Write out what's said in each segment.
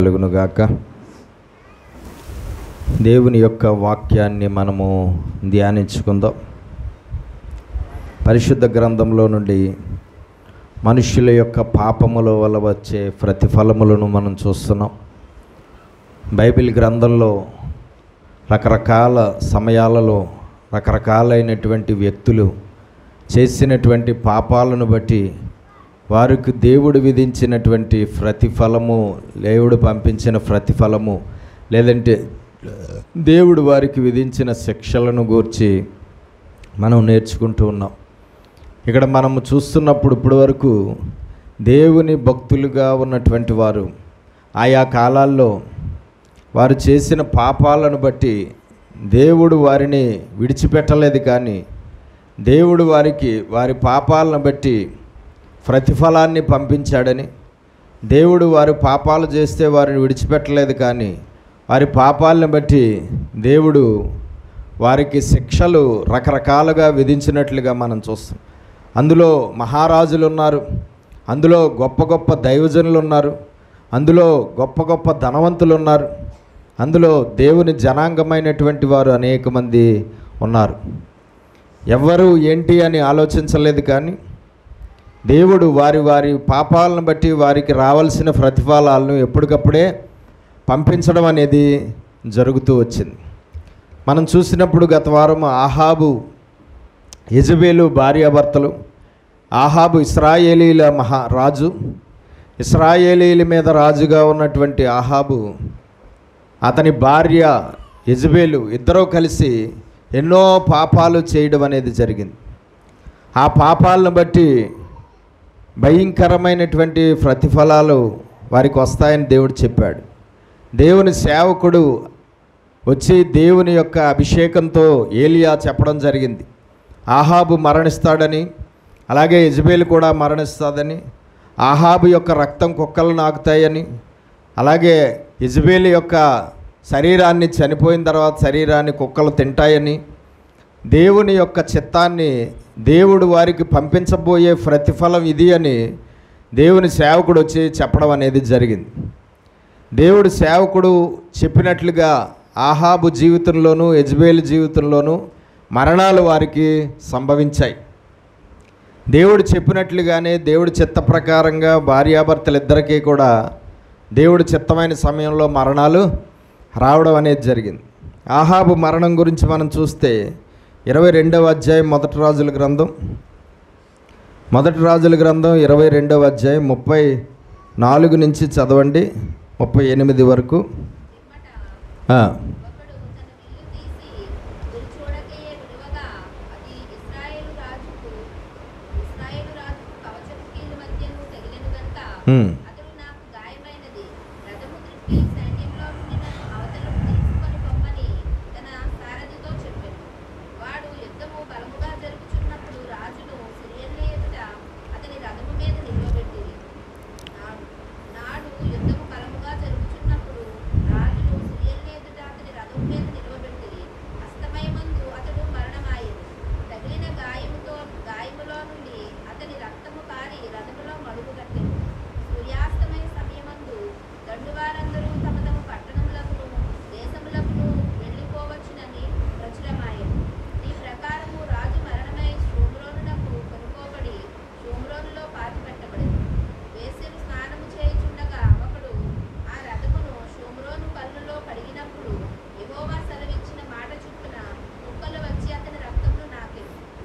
కలుగునుగాక. దేవుని యొక్క వాక్యాన్ని మనము ధ్యానించుకుందాం. పరిశుద్ధ గ్రంథంలో నుండి మనుష్యుల యొక్క పాపముల వల్ల వచ్చే ప్రతిఫలములను మనం చూస్తున్నాం. బైబిల్ గ్రంథంలో రకరకాల సమయాలలో రకరకాలైనటువంటి వ్యక్తులు చేసినటువంటి పాపాలను బట్టి వారికి దేవుడు విధించినటువంటి ప్రతిఫలము, దేవుడు పంపించిన ప్రతిఫలము, లేదంటే దేవుడు వారికి విధించిన శిక్షలను గూర్చి మనం నేర్చుకుంటూ ఉన్నాం. ఇక్కడ మనము చూస్తున్నప్పుడు ఇప్పటి వరకు దేవుని భక్తులుగా ఉన్నటువంటి వారు ఆయా కాలాల్లో వారు చేసిన పాపాలను బట్టి దేవుడు వారిని విడిచిపెట్టలేదు, కానీ దేవుడు వారి పాపాలను బట్టి ప్రతిఫలాన్ని పంపించాడని, దేవుడు వారి పాపాలు చేస్తే వారిని విడిచిపెట్టలేదు, కానీ వారి పాపాలను బట్టి దేవుడు వారికి శిక్షలు రకరకాలుగా విధించినట్లుగా మనం చూస్తాం. అందులో మహారాజులు ఉన్నారు, అందులో గొప్ప గొప్ప దైవజనులు ఉన్నారు, అందులో గొప్ప గొప్ప ధనవంతులు ఉన్నారు, అందులో దేవుని జనాంగమైనటువంటి వారు అనేక మంది ఉన్నారు. ఎవ్వరు ఏంటి అని ఆలోచించలేదు, కానీ దేవుడు వారి పాపాలను బట్టి వారికి రావాల్సిన ప్రతిఫలాలను ఎప్పటికప్పుడే పంపించడం అనేది జరుగుతూ వచ్చింది. మనం చూసినప్పుడు గత వారం ఆహాబు యెజబేలు భార్యాభర్తలు. ఆహాబు ఇశ్రాయేలీల రాజు. ఇశ్రాయేలీల మీద రాజుగా ఉన్నటువంటి ఆహాబు, అతని భార్య యెజబేలు ఇద్దరూ కలిసి ఎన్నో పాపాలు చేయడం అనేది జరిగింది. ఆ పాపాలను బట్టి భయంకరమైనటువంటి ప్రతిఫలాలు వారికి వస్తాయని దేవుడు చెప్పాడు. దేవుని సేవకుడు వచ్చి దేవుని యొక్క అభిషేకంతో ఏలియా చెప్పడం జరిగింది. ఆహాబు మరణిస్తాడని, అలాగే యెజబేలు కూడా మరణిస్తాదని, ఆహాబు యొక్క రక్తం కుక్కలు నాకుతాయని, అలాగే యెజబేలు యొక్క శరీరాన్ని చనిపోయిన తర్వాత శరీరాన్ని కుక్కలు తింటాయని, దేవుని యొక్క చిత్తాన్ని దేవుడు వారికి పంపించబోయే ప్రతిఫలం ఇది అని దేవుని సేవకుడు వచ్చి చెప్పడం అనేది జరిగింది. దేవుడు సేవకుడు చెప్పినట్లుగా ఆహాబు జీవితంలోనూ యెజబేలు జీవితంలోనూ మరణాలు వారికి సంభవించాయి. దేవుడు చెప్పినట్లుగానే దేవుడి చిత్త ప్రకారంగా భార్యాభర్తలిద్దరికీ కూడా దేవుడు చిత్తమైన సమయంలో మరణాలు రావడం అనేది జరిగింది. ఆహాబు మరణం గురించి మనం చూస్తే 22వ అధ్యాయం మొదటి రాజుల గ్రంథం 22వ అధ్యాయం 34 నుంచి చదవండి, 38 వరకు.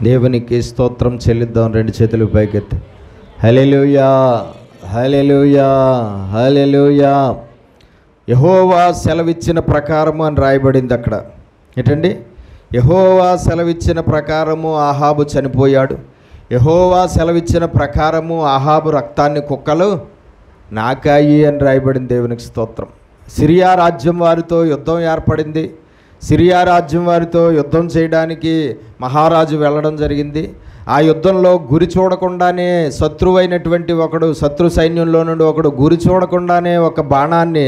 దేవునికి స్తోత్రం చెల్లిద్దాం. 2 చేతులు పైకెత్తి హల్లెలూయా, హల్లెలూయా, హల్లెలూయా. యెహోవా సెలవిచ్చిన ప్రకారము అని రాయబడింది అక్కడ. ఏంటండి? యెహోవా సెలవిచ్చిన ప్రకారము ఆహాబు చనిపోయాడు. యెహోవా సెలవిచ్చిన ప్రకారము ఆహాబు రక్తాన్ని కుక్కలు నాకాయి అని రాయబడింది. దేవునికి స్తోత్రం. సిరియా రాజ్యం వారితో యుద్ధం ఏర్పడింది. సిరియా రాజ్యం వారితో యుద్ధం చేయడానికి మహారాజు వెళ్ళడం జరిగింది. ఆ యుద్ధంలో గురి చూడకుండానే శత్రువైనటువంటి ఒకడు, శత్రు సైన్యంలో నుండి ఒకడు గురి చూడకుండానే ఒక బాణాన్ని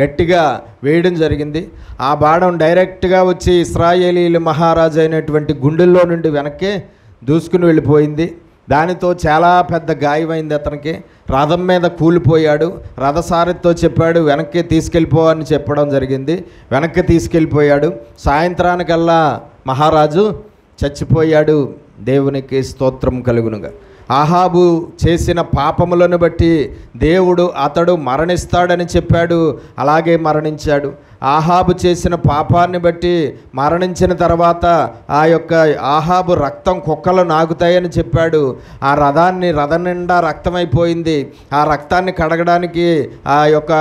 గట్టిగా వేయడం జరిగింది. ఆ బాణం డైరెక్ట్గా వచ్చి ఇశ్రాయేలీల మహారాజు అయినటువంటి గుండెల్లో నుండి వెనక్కి దూసుకుని వెళ్ళిపోయింది. దానితో చాలా పెద్ద గాయమైంది అతనికి. రథం మీద కూలిపోయాడు. రథసారథితో చెప్పాడు వెనక్కి తీసుకెళ్ళిపో అని చెప్పడం జరిగింది. వెనక్కి తీసుకెళ్ళిపోయాడు. సాయంత్రానికల్లా మహారాజు చచ్చిపోయాడు. దేవునికి స్తోత్రం కలుగునుగా. ఆహాబు చేసిన పాపములను బట్టి అతడు మరణిస్తాడని చెప్పాడు. అలాగే మరణించాడు. ఆహాబు చేసిన పాపాన్ని బట్టి మరణించిన తర్వాత ఆ యొక్క ఆహాబు రక్తం కుక్కలు నాగుతాయని చెప్పాడు. ఆ రథం నిండా రక్తమైపోయింది. ఆ రక్తాన్ని కడగడానికి ఆ యొక్క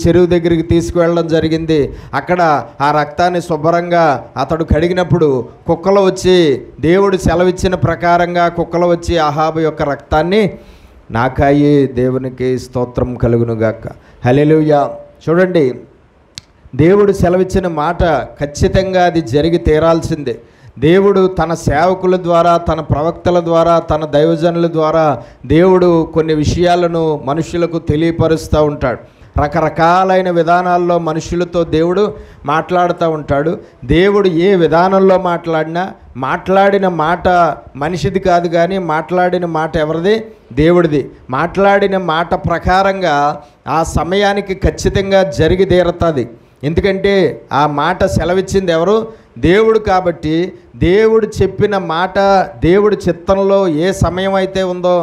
చెరువు దగ్గరికి తీసుకువెళ్ళడం జరిగింది. అక్కడ ఆ రక్తాన్ని శుభ్రంగా అతడు కడిగినప్పుడు కుక్కలు వచ్చి, దేవుడు సెలవిచ్చిన ప్రకారంగా కుక్కలు వచ్చి ఆహాబు యొక్క రక్తాన్ని నాకాయి. దేవునికి స్తోత్రం కలుగునుగాక. హల్లెలూయా. చూడండి, దేవుడు సెలవిచ్చిన మాట ఖచ్చితంగా అది జరిగి తీరాల్సిందే. దేవుడు తన సేవకుల ద్వారా, తన ప్రవక్తల ద్వారా, తన దైవజనుల ద్వారా దేవుడు కొన్ని విషయాలను మనుషులకు తెలియపరుస్తూ ఉంటాడు. రకరకాలైన విధానాల్లో మనుషులతో దేవుడు మాట్లాడుతూ ఉంటాడు. దేవుడు ఏ విధానంలో మాట్లాడిన మాట మనిషిది కాదు, కానీ మాట్లాడిన మాట ఎవరిది? దేవుడిది. మాట్లాడిన మాట ప్రకారంగా ఆ సమయానికి ఖచ్చితంగా జరిగి తీరుతుంది. ఎందుకంటే ఆ మాట సెలవిచ్చింది ఎవరు? దేవుడు. కాబట్టి దేవుడు చెప్పిన మాట దేవుడి చిత్తంలో ఏ సమయం అయితే ఉందో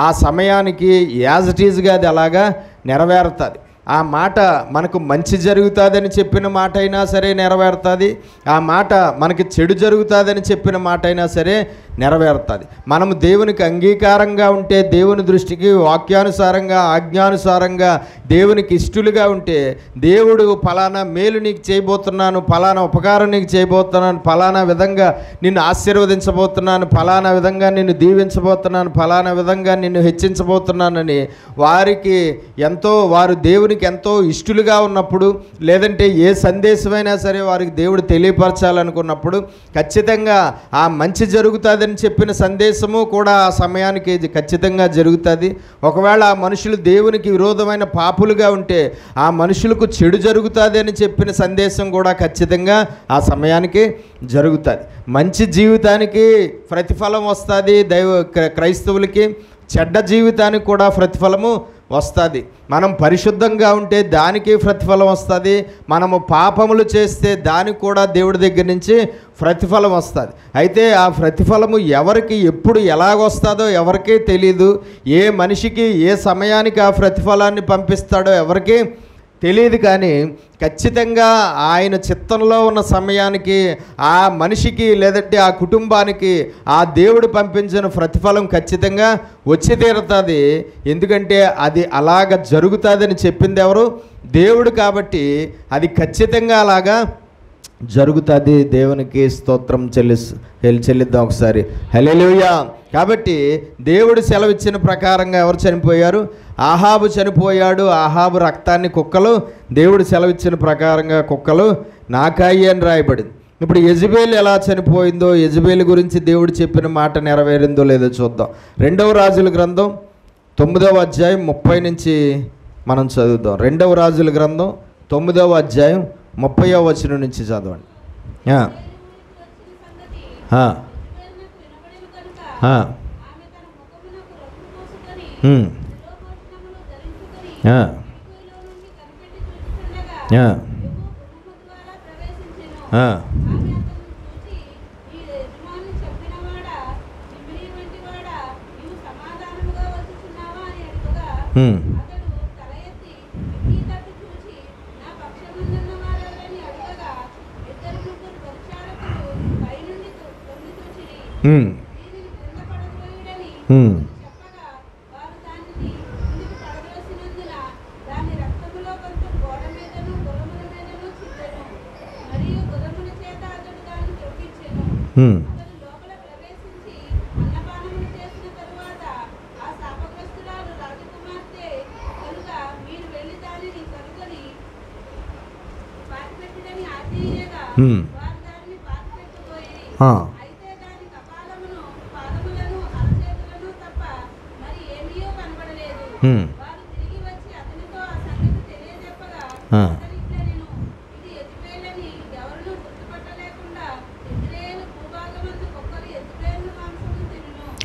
ఆ సమయానికి యాజ్ ఇట్ ఈజ్గా అది అలాగా నెరవేరుతుంది. ఆ మాట మనకు మంచి జరుగుతుందని చెప్పిన మాట అయినా సరే నెరవేరుతుంది. ఆ మాట మనకి చెడు జరుగుతుందని చెప్పిన మాట అయినా సరే నెరవేరుతుంది. మనము దేవునికి అంగీకారంగా ఉంటే, దేవుని దృష్టికి వాక్యానుసారంగా, ఆజ్ఞానుసారంగా దేవునికి ఇష్టలుగా ఉంటే, దేవుడు ఫలానా మేలు నీకు చేయబోతున్నాను, ఫలానా ఉపకారం నీకు చేయబోతున్నాను, ఫలానా విధంగా నిన్ను ఆశీర్వదించబోతున్నాను, ఫలానా విధంగా నిన్ను దీవించబోతున్నాను, ఫలానా విధంగా నిన్ను హెచ్చించబోతున్నానని వారు దేవునికి ఎంతో ఇష్టలుగా ఉన్నప్పుడు, లేదంటే ఏ సందేశమైనా సరే వారికి దేవుడు తెలియపరచాలనుకున్నప్పుడు ఖచ్చితంగా ఆ మంచి జరుగుతుందని చెప్పిన సందేశము కూడా ఆ సమయానికి ఖచ్చితంగా జరుగుతుంది. ఒకవేళ ఆ మనుషులు దేవునికి విరోధమైన పాపులుగా ఉంటే ఆ మనుషులకు చెడు జరుగుతుంది అని చెప్పిన సందేశం కూడా ఖచ్చితంగా ఆ సమయానికి జరుగుతుంది. మంచి జీవితానికి ప్రతిఫలం వస్తుంది క్రైస్తవులకి, చెడ్డ జీవితానికి కూడా ప్రతిఫలము వస్తుంది. మనం పరిశుద్ధంగా ఉంటే దానికి ప్రతిఫలం వస్తుంది. మనము పాపములు చేస్తే దానికి కూడా దేవుడి దగ్గర నుంచి ప్రతిఫలం వస్తుంది. అయితే ఆ ప్రతిఫలము ఎవరికి ఎప్పుడు ఎలాగొస్తుందో ఎవరికీ తెలియదు. ఏ మనిషికి ఏ సమయానికి ఆ ప్రతిఫలాన్ని పంపిస్తాడో ఎవరికీ తెలియదు. కానీ ఖచ్చితంగా ఆయన చిత్తంలో ఉన్న సమయానికి ఆ మనిషికి, లేదంటే ఆ కుటుంబానికి ఆ దేవుడు పంపించిన ప్రతిఫలం ఖచ్చితంగా వచ్చి తీరుతుంది. ఎందుకంటే అది అలాగ జరుగుతుందని చెప్పింది ఎవరు? దేవుడు. కాబట్టి అది ఖచ్చితంగా అలాగా జరుగుతుంది. దేవునికి స్తోత్రం చెల్లిద్దాం ఒకసారి. హల్లెలూయా. కాబట్టి దేవుడు సెలవిచ్చిన ప్రకారంగా ఎవరు చనిపోయారు? ఆహాబు చనిపోయాడు. ఆహాబు రక్తాన్ని కుక్కలు, దేవుడు సెలవిచ్చిన ప్రకారంగా కుక్కలు నాకాయి అని రాయబడింది. ఇప్పుడు యెజబెల్ ఎలా చనిపోయిందో, యెజబెల్ గురించి దేవుడు చెప్పిన మాట నెరవేరిందో లేదో చూద్దాం. 2వ రాజుల గ్రంథం 9వ అధ్యాయం 30 నుంచి మనం చదువుదాం. 2వ రాజుల గ్రంథం 9వ అధ్యాయం 30వ వచనం నుంచి చదవండి.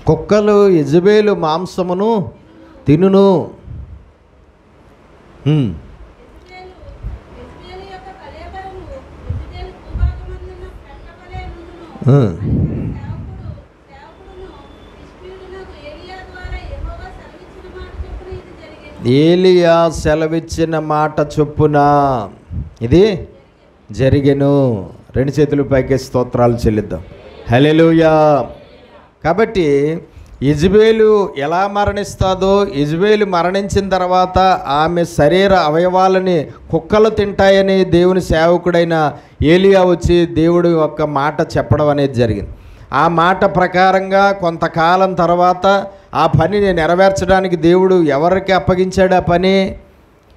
కుక్కలు యెజబేలు మాంసమును తినును. ఏలియా సెలవిచ్చిన మాట చొప్పున ఇది జరిగెను. రెండు చేతులు పైకి స్తోత్రాలు చెల్లిద్దాం. హల్లెలూయా. కాబట్టి యెజబేలు ఎలా మరణిస్తాదో, యెజబేలు మరణించిన తర్వాత ఆమె శరీర అవయవాలని కుక్కలు తింటాయని దేవుని సేవకుడైన ఏలియా వచ్చి దేవుడి యొక్క మాట చెప్పడం అనేది జరిగింది. ఆ మాట ప్రకారంగా కొంతకాలం తర్వాత ఆ పనిని నెరవేర్చడానికి దేవుడు ఎవరికి అప్పగించాడు? ఆ పని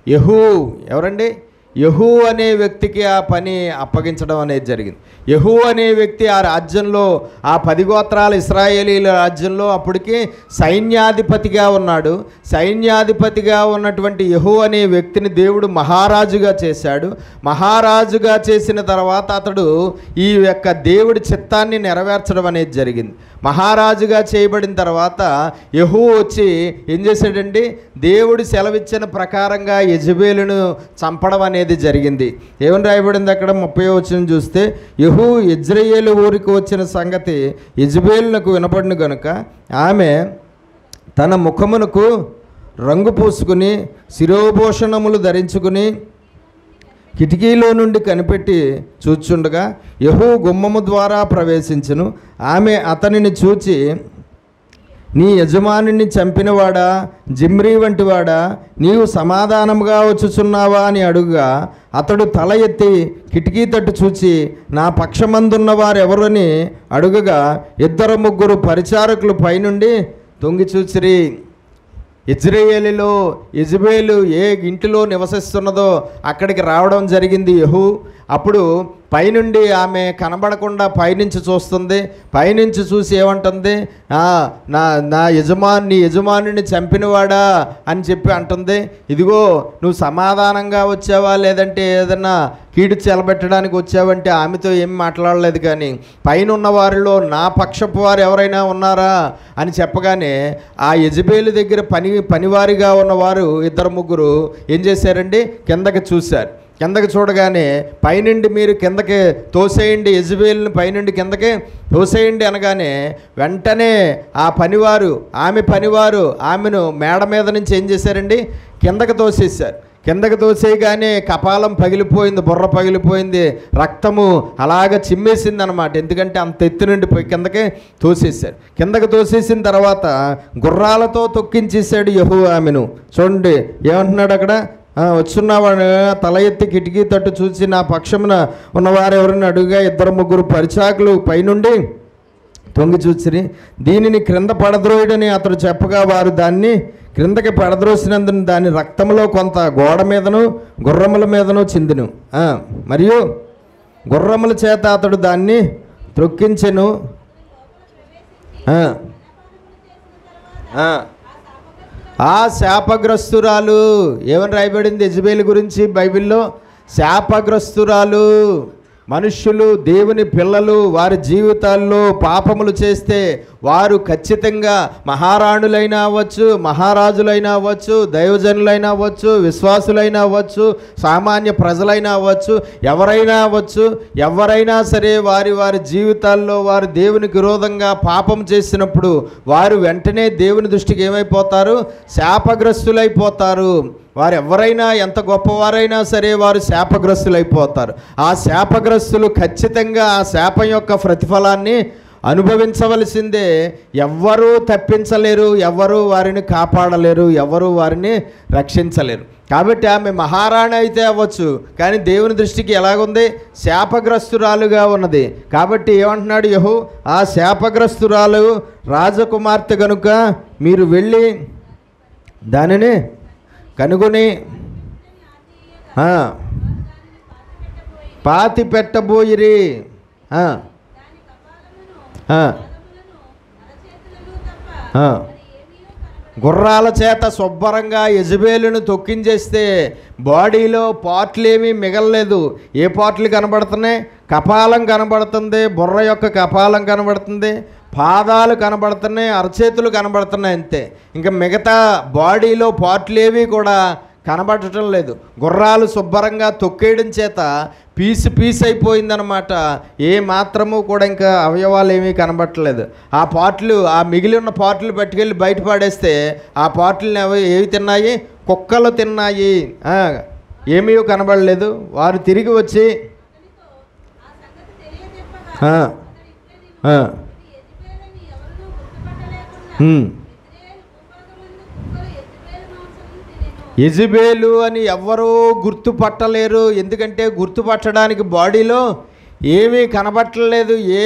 ఎవరండి? యెహూ అనే వ్యక్తికి ఆ పని అప్పగించడం అనేది జరిగింది. యెహూ అనే వ్యక్తి ఆ రాజ్యంలో, ఆ 10 గోత్రాల ఇశ్రాయేలీల రాజ్యంలో అప్పటికి సైన్యాధిపతిగా ఉన్నాడు. సైన్యాధిపతిగా ఉన్నటువంటి యెహూ అనే వ్యక్తిని దేవుడు మహారాజుగా చేశాడు. మహారాజుగా చేసిన తర్వాత అతడు ఈ యొక్క దేవుడి చిత్తాన్ని నెరవేర్చడం అనేది జరిగింది. మహారాజుగా చేయబడిన తర్వాత యెహూ వచ్చి ఏం చేశాడండి? దేవుడు సెలవిచ్చిన ప్రకారంగా యెజబేలును చంపడం అనేది జరిగింది. ఏమని రాయబడింది అక్కడ? 30వ వచనం చూస్తే, యెహూ యెజ్రెయేలు ఊరికి వచ్చిన సంగతి యెజబేలునకు వినపడిన గనుక ఆమె తన ముఖమునకు రంగు పూసుకుని శిరోభూషణములు ధరించుకుని కిటికీలో నుండి కనిపెట్టి చూచుండగా యెహూ గుమ్మము ద్వారా ప్రవేశించును. ఆమె అతనిని చూచి, నీ యజమానిని చంపినవాడా, జిమ్రీ వంటివాడా, నీవు సమాధానముగా వచ్చుచున్నావా అని అడుగుగా అతడు తల ఎత్తి కిటికీ తట్టు చూచి నా పక్షమందున్న వారెవరని అడుగగా 2-3 పరిచారకులు పైనుండి తొంగి చూచిరి. ఇజ్రాయేలులో యెజబేలు ఏ ఇంటిలో నివసిస్తున్నదో అక్కడికి రావడం జరిగింది యెహూ. అప్పుడు పైనుండి ఆమె కనబడకుండా పైనుంచి చూస్తుంది. పైనుంచి చూసి ఏమంటుంది? నా నీ యజమానిని చంపినవాడా అని చెప్పి అంటుంది. ఇదిగో నువ్వు సమాధానంగా వచ్చావా లేదంటే ఏదన్నా కీడు చెలబెట్టడానికి వచ్చావంటే ఆమెతో ఏం మాట్లాడలేదు. కానీ పైన ఉన్న వారిలో నా పక్షపు వారు ఎవరైనా ఉన్నారా అని చెప్పగానే ఆ యెజబేలు దగ్గర పనివారిగా ఉన్నవారు 2-3 ఏం చేశారండి? కిందకి చూశారు. కిందకి చూడగానే పైనుండి మీరు కిందకి తోసేయండి, యెజబేలుని పైనుండి కిందకి తోసేయండి అనగానే వెంటనే ఆ ఆమె పనివారు ఆమెను మేడ మీద నుంచి ఏం చేశారండి? కిందకి తోసేశారు. కిందకి తోసేయగానే కపాలం పగిలిపోయింది, బుర్ర పగిలిపోయింది, రక్తము అలాగ చిమ్మేసింది అనమాట. ఎందుకంటే అంత ఎత్తు నుండి కిందకి తోసేశారు. కిందకి తోసేసిన తర్వాత గుర్రాలతో తొక్కించేశాడు యెహూ ఆమెను. చూడండి ఏమంటున్నాడు అక్కడ? వచ్చున్నవాడు తల ఎత్తి కిటికీ తట్టు చూసి నా పక్షమున ఉన్నవారు ఎవరిని అడుగుగా 2-3 పరిచాకులు పైనుండి తొంగి చూసిరి. దీనిని క్రింద పడద్రోయుడని అతడు చెప్పగా వారు దాన్ని క్రిందకి పడద్రోసినందున దాని రక్తంలో కొంత గోడ మీదను గుర్రముల మీదను చిందిను. మరియు గుర్రముల చేత అతడు దాన్ని త్రొక్కించెను. ఆ శాపగ్రస్తురాలు ఏమని రాయబడింది యెజబేలు గురించి బైబిల్లో? శాపగ్రస్తురాలు. మనుష్యులు, దేవుని పిల్లలు వారి జీవితాల్లో పాపములు చేస్తే వారు ఖచ్చితంగా మహారాణులైనా అవ్వచ్చు, మహారాజులైనా అవ్వచ్చు, దైవజనులైనా అవ్వచ్చు, విశ్వాసులైనా అవ్వచ్చు, సామాన్య ప్రజలైనా అవ్వచ్చు, ఎవరైనా సరే వారి జీవితాల్లో వారు దేవునికి విరోధంగా పాపం చేసినప్పుడు వారు వెంటనే దేవుని దృష్టికి ఏమైపోతారు? శాపగ్రస్తులైపోతారు. వారు ఎవరైనా ఎంత గొప్పవారైనా సరే వారు శాపగ్రస్తులైపోతారు. ఆ శాపగ్రస్తులు ఖచ్చితంగా ఆ శాపం యొక్క ప్రతిఫలాన్ని అనుభవించవలసిందే. ఎవ్వరూ తప్పించలేరు, ఎవ్వరూ వారిని కాపాడలేరు, ఎవ్వరూ వారిని రక్షించలేరు. కాబట్టి ఆమె మహారాణి అయితే అవ్వచ్చు, కానీ దేవుని దృష్టికి ఎలాగుంది? శాపగ్రస్తురాలుగా ఉన్నది. కాబట్టి ఏమంటున్నాడు యెహూ? ఆ శాపగ్రస్తురాలు రాజకుమార్తె కనుక మీరు వెళ్ళి దానిని కనుగొని పాతి పెట్టబోయిరి. గుర్రాల చేత శుభ్రంగా యెజబేలును తొక్కించేస్తే బాడీలో పార్ట్లు ఏమీ మిగలలేదు. ఏ పార్ట్లు కనబడుతున్నాయి? కపాలం కనబడుతుంది, బుర్ర యొక్క కపాలం కనబడుతుంది, పాదాలు కనబడుతున్నాయి, అరచేతులు కనబడుతున్నాయి అంతే. ఇంకా మిగతా బాడీలో పార్ట్లు ఏవి కూడా కనబడటం లేదు. గుర్రాలు శుభ్రంగా తొక్కేయడం చేత పీస్ అయిపోయిందనమాట. ఏ మాత్రము కూడా ఇంకా అవయవాలు ఏమీ కనబడట్లేదు. ఆ పార్ట్లు, ఆ మిగిలి ఉన్న పార్ట్లు పట్టుకెళ్ళి బయట పడేస్తే ఆ పార్ట్లని ఏవి తిన్నాయి? కుక్కలు తిన్నాయి. ఏమీ కనబడలేదు. వారు తిరిగి వచ్చి యెజబెలు అని ఎవ్వరూ గుర్తుపట్టలేరు. ఎందుకంటే గుర్తుపట్టడానికి బాడీలో ఏమీ కనబట్టలేదు, ఏ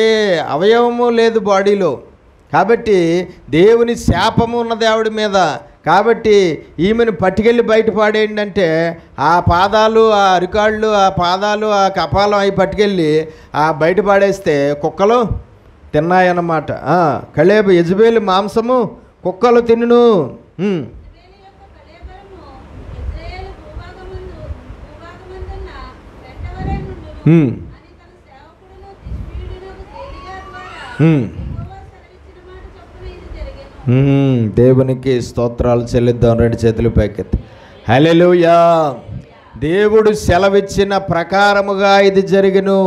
అవయవము లేదు బాడీలో. కాబట్టి దేవుని శాపము ఉన్నది ఆవిడ మీద. కాబట్టి ఈమెను పట్టుకెళ్ళి బయట పాడేయండి అంటే ఆ పాదాలు, ఆ అరికాళ్ళు, ఆ పాదాలు, ఆ కపాలం అవి పట్టుకెళ్ళి ఆ బయట పాడేస్తే కుక్కలు తిన్నాయన్నమాట. కళేబు యెజబెలు మాంసము కుక్కలు తిన్నును. దేవునికి స్తోత్రాలు చెల్లిద్దాం. రెండు చేతులు పైకెత్తి హల్లెలూయా. దేవుడు సెలవిచ్చిన ప్రకారముగా ఇది జరిగెను.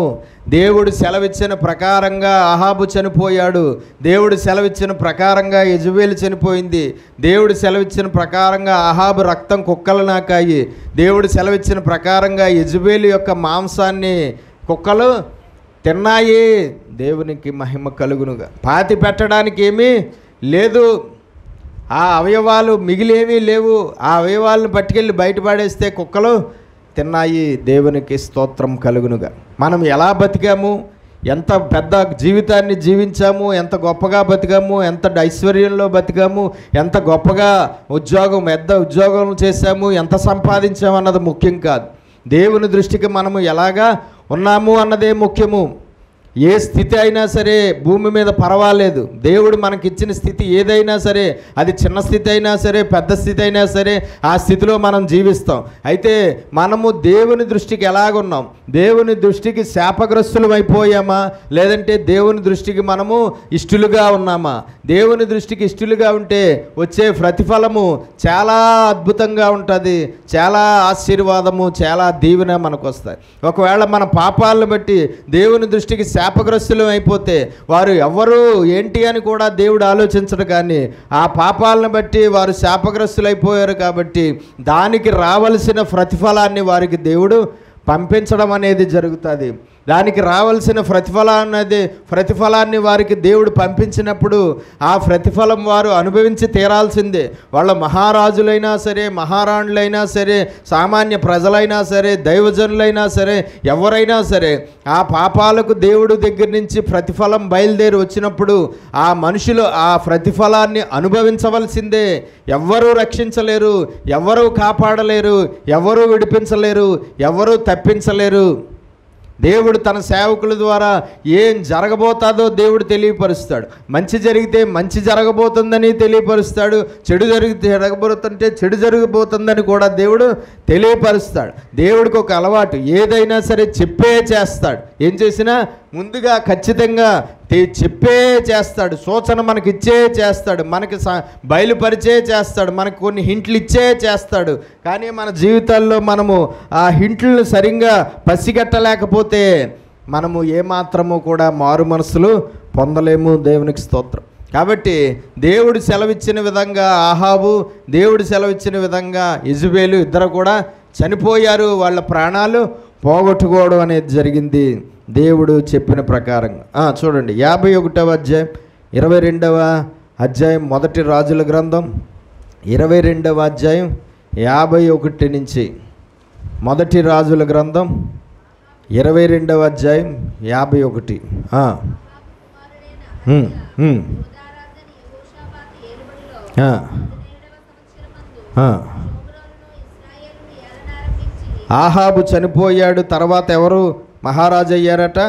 దేవుడు సెలవిచ్చిన ప్రకారంగా అహాబు చనిపోయాడు. దేవుడు సెలవిచ్చిన ప్రకారంగా యెజబెలు చనిపోయింది. దేవుడు సెలవిచ్చిన ప్రకారంగా అహాబు రక్తం కుక్కలు నాకాయి. దేవుడు సెలవిచ్చిన ప్రకారంగా యెజబెలు యొక్క మాంసాన్ని కుక్కలు తిన్నాయి. దేవునికి మహిమ కలుగునుగా. పాతి పెట్టడానికి ఏమీ లేదు, ఆ అవయవాలు మిగిలేమీ లేవు. ఆ అవయవాలను పట్టుకెళ్ళి బయటపడేస్తే కుక్కలు తిన్నాయి. దేవునికి స్తోత్రం కలుగునుగా. మనం ఎలా బతికాము, ఎంత పెద్ద జీవితాన్ని జీవించాము, ఎంత గొప్పగా బతికాము, ఎంత ఐశ్వర్యంలో బతికాము, ఎంత గొప్పగా పెద్ద ఉద్యోగం చేశాము, ఎంత సంపాదించాము అన్నది ముఖ్యం కాదు. దేవుని దృష్టికి మనము ఎలాగా ఉన్నాము అన్నదే ముఖ్యము. ఏ స్థితి అయినా సరే భూమి మీద పర్వాలేదు. దేవుడు మనకిచ్చిన స్థితి ఏదైనా సరే, అది చిన్న స్థితి అయినా సరే, పెద్ద స్థితి అయినా సరే, ఆ స్థితిలో మనం జీవిస్తాం. అయితే మనము దేవుని దృష్టికి ఎలాగున్నాం? దేవుని దృష్టికి శాపగ్రస్తులం అయిపోయామా, లేదంటే దేవుని దృష్టికి మనము ఇష్టలుగా ఉన్నామా? దేవుని దృష్టికి ఇష్టలుగా ఉంటే వచ్చే ప్రతిఫలము చాలా అద్భుతంగా ఉంటుంది, చాలా ఆశీర్వాదము, చాలా దీవెన మనకు వస్తాయి. ఒకవేళ మన పాపాలను బట్టి దేవుని దృష్టికి శాపగ్రస్తులం అయిపోతే వారు ఎవరు ఏంటి అని కూడా దేవుడు ఆలోచించడు. కానీ ఆ పాపాలను బట్టి వారు శాపగ్రస్తులైపోయారు కాబట్టి దానికి రావలసిన ప్రతిఫలాన్ని వారికి దేవుడు పంపించడం అనేది జరుగుతుంది. దానికి రావాల్సిన ప్రతిఫలాన్ని వారికి దేవుడు పంపించినప్పుడు ఆ ప్రతిఫలం వారు అనుభవించి తీరాల్సిందే. వాళ్ళ మహారాజులైనా సరే, మహారాణులైనా సరే, సామాన్య ప్రజలైనా సరే, దైవజనులైనా సరే, ఎవరైనా సరే ఆ పాపాలకు దేవుడు దగ్గర నుంచి ప్రతిఫలం బయలుదేరి వచ్చినప్పుడు ఆ మనుషులు ఆ ప్రతిఫలాన్ని అనుభవించవలసిందే. ఎవ్వరూ రక్షించలేరు, ఎవ్వరూ కాపాడలేరు, ఎవరూ విడిపించలేరు, ఎవరూ తప్పించలేరు. దేవుడు తన సేవకుల ద్వారా ఏం జరగబోతుందో దేవుడు తెలియపరుస్తాడు. మంచి జరిగితే మంచి జరగబోతుందని తెలియపరుస్తాడు, చెడు జరగబోతుంటే చెడు జరగబోతుందని కూడా దేవుడు తెలియపరుస్తాడు. దేవుడికి ఒక అలవాటు, ఏదైనా సరే చెప్పే చేస్తాడు. ఏం చేసినా ముందుగా ఖచ్చితంగా చెప్పే చేస్తాడు. సూచన మనకి ఇచ్చే చేస్తాడు, మనకి బయలుపరిచే చేస్తాడు, మనకు కొన్ని హింట్లు ఇచ్చే చేస్తాడు. కానీ మన జీవితాల్లో మనము ఆ హింట్లను సరిగ్గా పసిగట్టలేకపోతే మనము ఏమాత్రము కూడా మారు మనసులు పొందలేము. దేవునికి స్తోత్రం. కాబట్టి దేవుడు సెలవిచ్చిన విధంగా అహాబు, దేవుడు సెలవిచ్చిన విధంగా యెజబెలు ఇద్దరు కూడా చనిపోయారు. వాళ్ళ ప్రాణాలు పోగొట్టుకోవడం అనేది జరిగింది దేవుడు చెప్పిన ప్రకారంగా. చూడండి 51వ అధ్యాయం 22వ అధ్యాయం, మొదటి రాజుల గ్రంథం 22వ అధ్యాయం 51 నుంచి, మొదటి రాజుల గ్రంథం 22వ అధ్యాయం 51. ఆహాబు చనిపోయాడు. తర్వాత ఎవరు మహారాజు అయ్యారట?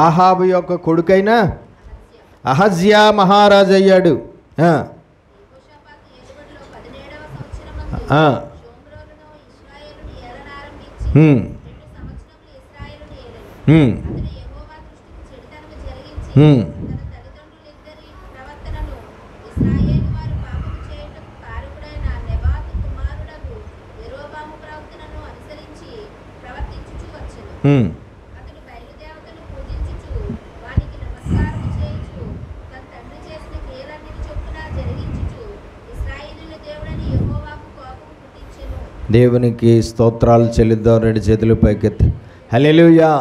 ఆహాబు యొక్క కొడుకైన అహజ్యా మహారాజు అయ్యాడు. హ్మ్. అతడు బయలుదేవతను పూజించుచు వానికి నమస్కారం చేయుచు తన తండ్రి చేసిన క్రియలన్నిటి చొప్పున జరిగించుచు ఇశ్రాయేలీయుల దేవుడైన యెహోవాకు కోపం పుట్టించెను. దేవునికి స్తోత్రాలు చెల్లిద్దాం. రెండు చేతులు పైకెత్తి హల్లెలూయా.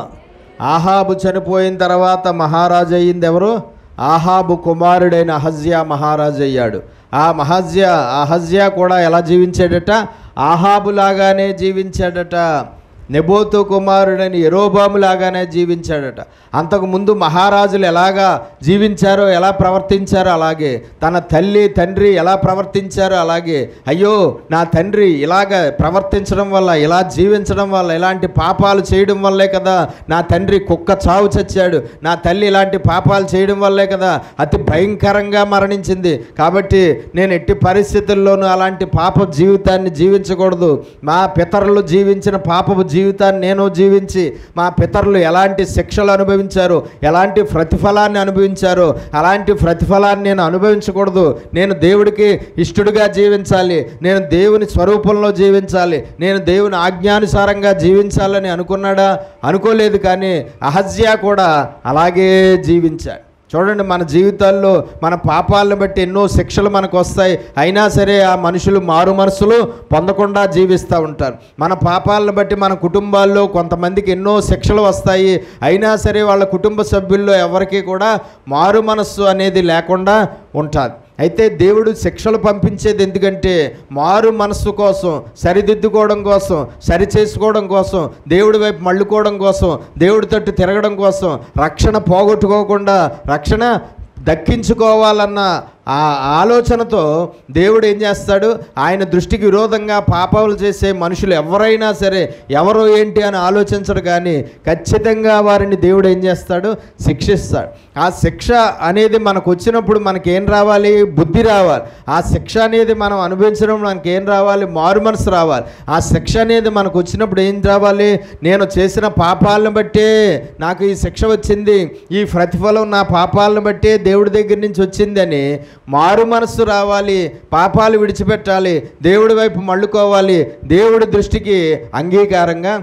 ఆహాబు చనిపోయిన తర్వాత మహారాజు అయ్యింది ఎవరు? ఆహాబు కుమారుడైన అహజ్యా మహారాజు అయ్యాడు. ఆ అహజ్యా కూడా ఎలా జీవించాడట? ఆహాబు లాగానే జీవించాడట. నెబోతు కుమారుడైన యెరోబాము లాగానే జీవించాడట. అంతకుముందు మహారాజులు ఎలాగా జీవించారో, ఎలా ప్రవర్తించారో అలాగే, తన తల్లి తండ్రి ఎలా ప్రవర్తించారో అలాగే, అయ్యో నా తండ్రి ఇలాగ ప్రవర్తించడం వల్ల, ఇలా జీవించడం వల్ల, ఇలాంటి పాపాలు చేయడం వల్లే కదా నా తండ్రి కుక్క చావు చచ్చాడు, నా తల్లి ఇలాంటి పాపాలు చేయడం వల్లే కదా అతి భయంకరంగా మరణించింది, కాబట్టి నేను ఎట్టి పరిస్థితుల్లోనూ అలాంటి పాప జీవితాన్ని జీవించకూడదు. మా పితరులు జీవించిన పాపపు జీవితాన్ని నేను జీవించి, మా పితరులు ఎలాంటి శిక్షలు అనుభవించారు, ఎలాంటి ప్రతిఫలాన్ని అనుభవించారు, అలాంటి ప్రతిఫలాన్ని నేను అనుభవించకూడదు. నేను దేవుడికి ఇష్టడుగా జీవించాలి, నేను దేవుని స్వరూపంలో జీవించాలి, నేను దేవుని ఆజ్ఞానుసారంగా జీవించాలని అనుకున్నాడా? అనుకోలేదు. కానీ అహజ్యా కూడా అలాగే జీవించాడు. చూడండి, మన జీవితాల్లో మన పాపాలను బట్టి ఎన్నో శిక్షలు మనకు వస్తాయి. అయినా సరే ఆ మనుషులు మారు మనసులు పొందకుండా జీవిస్తూ ఉంటారు. మన పాపాలను బట్టి మన కుటుంబాల్లో కొంతమందికి ఎన్నో శిక్షలు వస్తాయి. అయినా సరే వాళ్ళ కుటుంబ సభ్యుల్లో ఎవరికి కూడా మారు మనస్సు అనేది లేకుండా ఉంటుంది. అయితే దేవుడు శిక్షలు పంపించేది ఎందుకంటే మారు మనస్సు కోసం, సరిదిద్దుకోవడం కోసం, సరి చేసుకోవడం కోసం, దేవుడి వైపు మళ్ళుకోవడం కోసం, దేవుడి తట్టు తిరగడం కోసం, రక్షణ పోగొట్టుకోకుండా రక్షణ దక్కించుకోవాలన్న ఆ ఆలోచనతో దేవుడు ఏం చేస్తాడు? ఆయన దృష్టికి విరోధంగా పాపాలు చేసే మనుషులు ఎవరైనా సరే, ఎవరో ఏంటి అని ఆలోచించడు, కానీ ఖచ్చితంగా వారిని దేవుడు ఏం చేస్తాడు? శిక్షిస్తాడు. ఆ శిక్ష అనేది మనకు వచ్చినప్పుడు మనకేం రావాలి? బుద్ధి రావాలి. ఆ శిక్ష అనేది మనం అనుభవించడం మనకేం రావాలి? మారు మనసు రావాలి. ఆ శిక్ష అనేది మనకు వచ్చినప్పుడు ఏం రావాలి? నేను చేసిన పాపాలను బట్టే నాకు ఈ శిక్ష వచ్చింది, ఈ ప్రతిఫలం నా పాపాలను బట్టే దేవుడి దగ్గర నుంచి వచ్చిందని మారు మనస్సు రావాలి. పాపాలు విడిచిపెట్టాలి, దేవుడి వైపు మళ్ళుకోవాలి, దేవుడి దృష్టికి అంగీకారంగా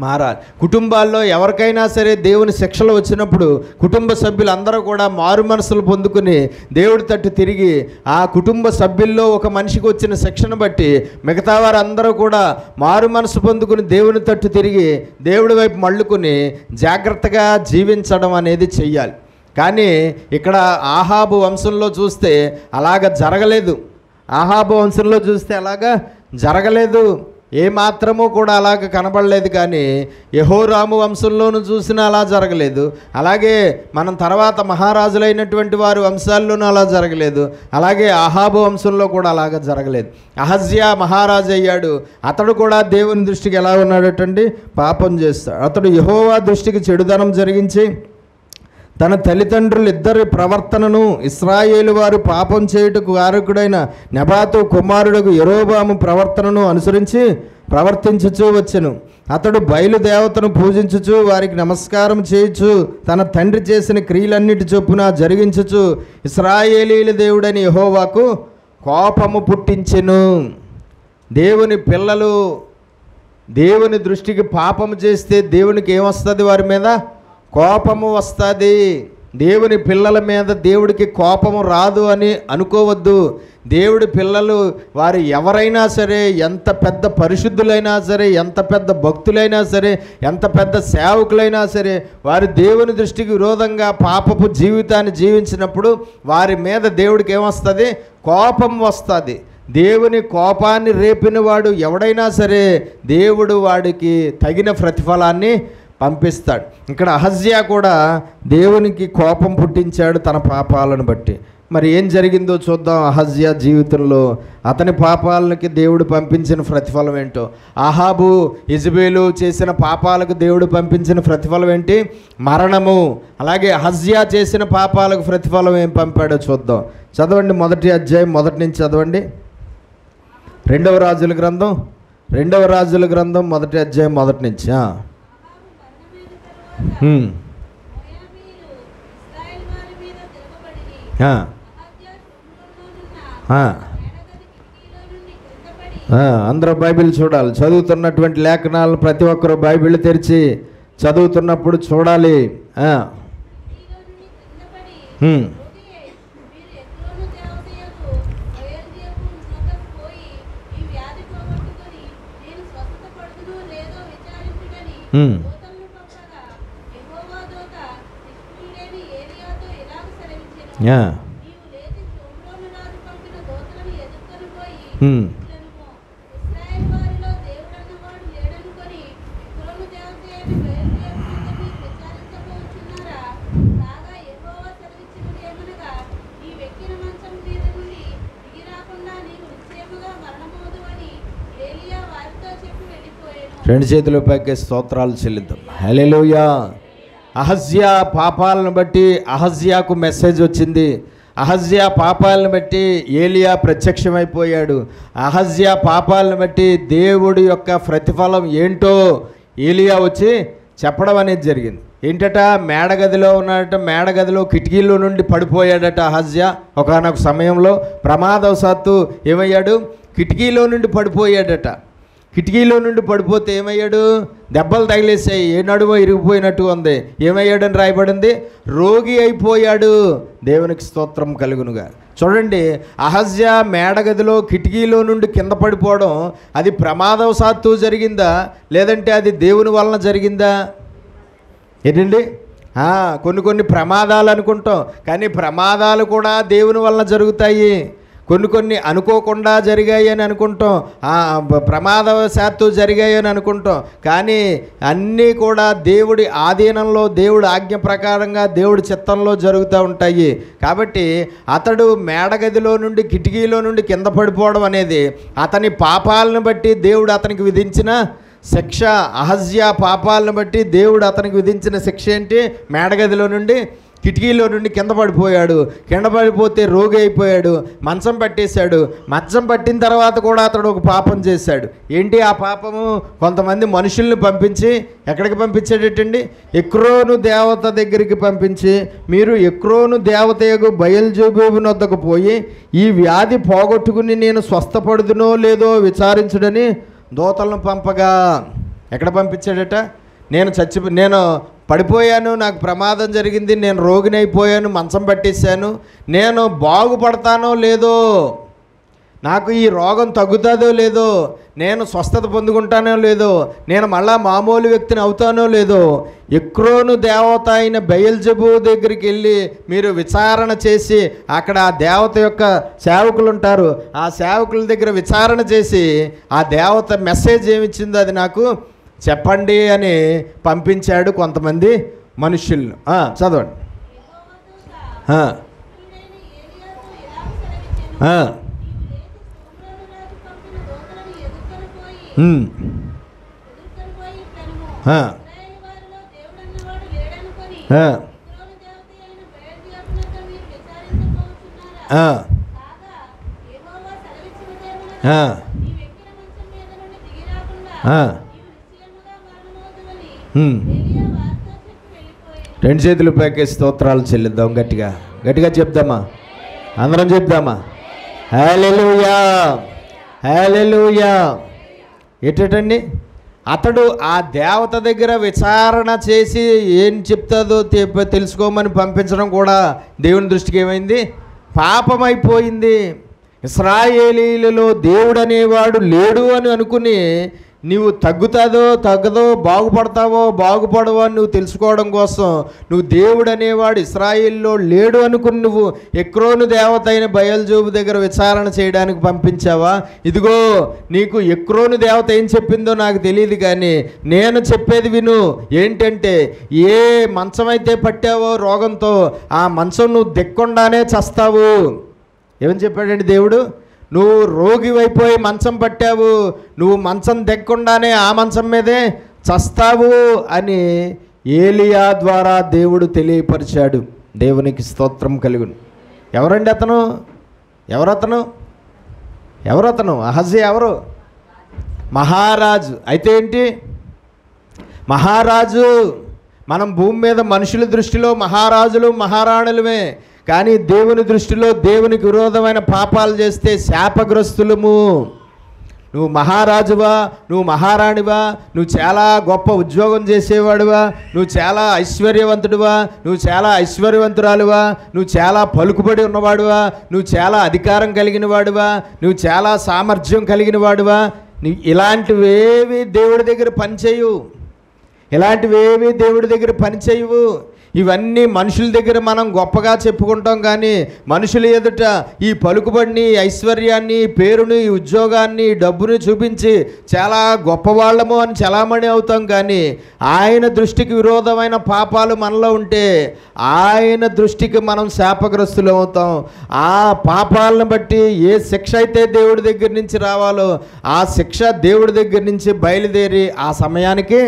మారాలి. కుటుంబాల్లో ఎవరికైనా సరే దేవుని శిక్షలు వచ్చినప్పుడు కుటుంబ సభ్యులందరూ కూడా మారు మనసులు పొందుకుని దేవుడి తట్టు తిరిగి, ఆ కుటుంబ సభ్యుల్లో ఒక మనిషికి వచ్చిన శిక్షను బట్టి మిగతా వారందరూ కూడా మారు మనసు పొందుకుని దేవుని తట్టు తిరిగి దేవుడి వైపు మళ్ళుకుని జాగ్రత్తగా జీవించడం అనేది చెయ్యాలి. కానీ ఇక్కడ ఆహాబు వంశంలో చూస్తే అలాగ జరగలేదు. ఆహాబు వంశంలో చూస్తే అలాగా జరగలేదు, ఏమాత్రము కూడా అలాగ కనబడలేదు. కానీ యెహోరాము వంశంలోనూ చూసినా అలా జరగలేదు. అలాగే మనం తర్వాత మహారాజులైనటువంటి వారి వంశాల్లోనూ అలా జరగలేదు. అలాగే ఆహాబు వంశంలో కూడా అలాగ జరగలేదు. అహజ్యా మహారాజు అయ్యాడు. అతడు కూడా దేవుని దృష్టికి ఎలా ఉన్నాడటండి? పాపం చేస్తాడు. అతడు యెహోవా దృష్టికి చెడుదనం జరిగించి తన తల్లిదండ్రులు ఇద్దరి ప్రవర్తనను, ఇశ్రాయేలు వారు పాపం చేయుటకు కారకుడైన నెబాతు కుమారుడుకు యెరోబాము ప్రవర్తనను అనుసరించి ప్రవర్తించుచూ వచ్చెను. అతడు బయలుదేవతను పూజించుచు వారికి నమస్కారం చేయుచు తన తండ్రి చేసిన క్రియలన్నిటి చొప్పున జరిగించుచు ఇశ్రాయేలీయుల దేవుడని యెహోవాకు కోపము పుట్టించెను. దేవుని పిల్లలు దేవుని దృష్టికి పాపము చేస్తే దేవునికి ఏమొస్తుంది? వారి మీద కోపము వస్తుంది. దేవుని పిల్లల మీద దేవుడికి కోపము రాదు అని అనుకోవద్దు. దేవుడి పిల్లలు వారు ఎవరైనా సరే, ఎంత పెద్ద పరిశుద్ధులైనా సరే, ఎంత పెద్ద భక్తులైనా సరే, ఎంత పెద్ద సేవకులైనా సరే, వారు దేవుని దృష్టికి విరోధంగా పాపపు జీవితాన్ని జీవించినప్పుడు వారి మీద దేవుడికి ఏమొస్తుంది? కోపం వస్తుంది. దేవుని కోపాన్ని రేపిన వాడు ఎవడైనా సరే దేవుడు వాడికి తగిన ప్రతిఫలాన్ని పంపిస్తాడు. ఇక్కడ అహజ్యా కూడా దేవునికి కోపం పుట్టించాడు తన పాపాలను బట్టి. మరి ఏం జరిగిందో చూద్దాం. అహజ్యా జీవితంలో అతని పాపాలకి దేవుడు పంపించిన ప్రతిఫలం ఏంటో. ఆహాబు ఇజబేలు చేసిన పాపాలకు దేవుడు పంపించిన ప్రతిఫలం ఏంటి? మరణము. అలాగే అహజ్యా చేసిన పాపాలకు ప్రతిఫలం ఏం పంపాడో చూద్దాం. చదవండి, 1వ అధ్యాయం 1 నుంచి చదవండి. 2వ రాజుల గ్రంథం 1వ అధ్యాయం 1 నుంచి. అందరూ బైబిల్ చూడాలి. చదువుతున్నటువంటి లేఖనాలను ప్రతి ఒక్కరూ బైబిల్ తెరిచి చదువుతున్నప్పుడు చూడాలి. రెండు చేతుల పైకి స్తోత్రాలు చెల్లిద్దాం. హల్లెలూయా. అహజ్యా పాపాలను బట్టి అహజ్యాకు మెసేజ్ వచ్చింది. అహజ్యా పాపాలను బట్టి ఏలియా ప్రత్యక్షమైపోయాడు. అహజ్యా పాపాలను బట్టి దేవుడి యొక్క ప్రతిఫలం ఏంటో ఏలియా వచ్చి చెప్పడం అనేది జరిగింది. ఏంటట, మేడగదిలో ఉన్నాడట. మేడగదిలో కిటికీలో నుండి పడిపోయాడట అహజ్యా. ఒకానొక సమయంలో ప్రమాదవశాత్తు ఏమయ్యాడు, కిటికీలో నుండి పడిపోయాడట. కిటికీలో నుండి పడిపోతే ఏమయ్యాడు, దెబ్బలు తగిలేసాయి, ఏ నడుమో ఇరిగిపోయినట్టు ఉంది. ఏమయ్యాడని రాయబడింది, రోగి అయిపోయాడు. దేవునికి స్తోత్రం కలుగునుగా. చూడండి, అహజ్యా మేడగదిలో కిటికీలో నుండి కింద పడిపోవడం అది ప్రమాదవశాత్తు జరిగిందా, లేదంటే అది దేవుని వలన జరిగిందా? ఏంటండి, కొన్ని ప్రమాదాలు అనుకుంటాం, కానీ ప్రమాదాలు కూడా దేవుని వలన జరుగుతాయి. కొన్ని అనుకోకుండా జరిగాయి అని అనుకుంటాం, ప్రమాదవశాత్తు జరిగాయి అని అనుకుంటాం, కానీ అన్నీ కూడా దేవుడి ఆధీనంలో, దేవుడి ఆజ్ఞ ప్రకారంగా, దేవుడి చిత్తంలో జరుగుతూ ఉంటాయి. కాబట్టి అతడు మేడగదిలో నుండి కిటికీలో నుండి కింద పడిపోవడం అనేది అతని పాపాలను బట్టి దేవుడు అతనికి విధించిన శిక్ష. అహజ్యా పాపాలను బట్టి దేవుడు అతనికి విధించిన శిక్ష ఏంటి, మేడగదిలో నుండి కిటికీలో నుండి కింద పడిపోయాడు. కింద పడిపోతే రోగి అయిపోయాడు, మంచం పట్టేశాడు. మంచం పట్టిన తర్వాత కూడా అతడు ఒక పాపం చేశాడు. ఏంటి ఆ పాపము? కొంతమంది మనుషుల్ని పంపించి ఎక్కడికి పంపించాడటండి, ఎక్రోను దేవత దగ్గరికి పంపించి, మీరు ఎక్రోను దేవతయగు బయల్జెబూబు వద్దకు పోయి ఈ వ్యాధి పోగొట్టుకుని నేను స్వస్థపడుదునో లేదో విచారించుడని దూతలను పంపగా. ఎక్కడ పంపించాడట, నేను పడిపోయాను, నాకు ప్రమాదం జరిగింది, నేను రోగిని అయిపోయాను, మంచం పట్టేశాను, నేను బాగుపడతానో లేదో, నాకు ఈ రోగం తగ్గుతుందో లేదో, నేను స్వస్థత పొందుకుంటానో లేదో, నేను మళ్ళా మామూలు వ్యక్తిని అవుతానో లేదో, ఎక్రోను దేవత అయిన బయల్జెబూ దగ్గరికి వెళ్ళి మీరు విచారణ చేసి, అక్కడ ఆ దేవత యొక్క సేవకులు ఉంటారు, ఆ సేవకుల దగ్గర విచారణ చేసి ఆ దేవత మెసేజ్ ఏమిచ్చిందో అది నాకు చెప్పండి అని పంపించాడు కొంతమంది మనుష్యులను. చదవండి. రెండు చేతులు పైకి స్తోత్రాలు చెల్లిద్దాం. గట్టిగా గట్టిగా చెప్దామా, అందరం చెప్దామా, హల్లెలూయా హల్లెలూయా. ఏంటండి, అతడు ఆ దేవత దగ్గర విచారణ చేసి ఏం చెప్తుందో తెలుసుకోమని పంపించడం కూడా దేవుని దృష్టికి ఏమైంది, పాపమైపోయింది. ఇశ్రాయేలీలలో దేవుడు అనేవాడు లేడు అని అనుకుని నువ్వు తగ్గదో బాగుపడతావో బాగుపడవో అని నువ్వు తెలుసుకోవడం కోసం నువ్వు దేవుడు అనేవాడు ఇశ్రాయేల్లో లేడు అనుకుని నువ్వు ఎక్రోను దేవత అయిన బయల్జెబూబు దగ్గర విచారణ చేయడానికి పంపించావా? ఇదిగో నీకు ఎక్రోను దేవత ఏం చెప్పిందో నాకు తెలియదు, కానీ నేను చెప్పేది విను. ఏంటంటే, ఏ మంచం అయితే పట్టావో రోగంతో ఆ మంచం నువ్వు దిక్కుండానే చస్తావు. ఏమని చెప్పాడండి దేవుడు? నువ్వు రోగివైపోయి మంచం పట్టావు, నువ్వు మంచం దిక్కుండానే ఆ మంచం మీదే చస్తావు అని ఏలియా ద్వారా దేవుడు తెలియపరిచాడు. దేవునికి స్తోత్రం కలుగును. ఎవరండి అతను? ఎవరతను? అహజ్యా ఎవరు? మహారాజు. అయితే ఏంటి, మహారాజు. మనం భూమి మీద మనుషుల దృష్టిలో మహారాజులు మహారాణులమే, కానీ దేవుని దృష్టిలో దేవునికి విరోధమైన పాపాలు చేస్తే శాపగ్రస్తులము. నువ్వు మహారాజువా, నువ్వు మహారాణివా, నువ్వు చాలా గొప్ప ఉద్యోగం చేసేవాడువా, నువ్వు చాలా ఐశ్వర్యవంతుడివా, నువ్వు చాలా ఐశ్వర్యవంతురాలువా, నువ్వు చాలా పలుకుబడి ఉన్నవాడువా, నువ్వు చాలా అధికారం కలిగిన వాడువా, నువ్వు చాలా సామర్థ్యం కలిగిన వాడువా, ఇలాంటివేవి దేవుడి దగ్గర పనిచేయవు. ఇలాంటివేవి దేవుడి దగ్గర పనిచేయవు. ఇవన్నీ మనుషుల దగ్గర మనం గొప్పగా చెప్పుకుంటాం, కానీ మనుషుల ఎదుట ఈ పలుకుబడిని, ఐశ్వర్యాన్ని, పేరుని, ఉద్యోగాన్ని, డబ్బుని చూపించి చాలా గొప్పవాళ్ళము అని చలామణి అవుతాం. కానీ ఆయన దృష్టికి విరోధమైన పాపాలు మనలో ఉంటే ఆయన దృష్టికి మనం శాపగ్రస్తులు అవుతాం. ఆ పాపాలను బట్టి ఏ శిక్ష అయితే దేవుడి దగ్గర నుంచి రావాలో ఆ శిక్ష దేవుడి దగ్గర నుంచి బయలుదేరి ఆ సమయానికి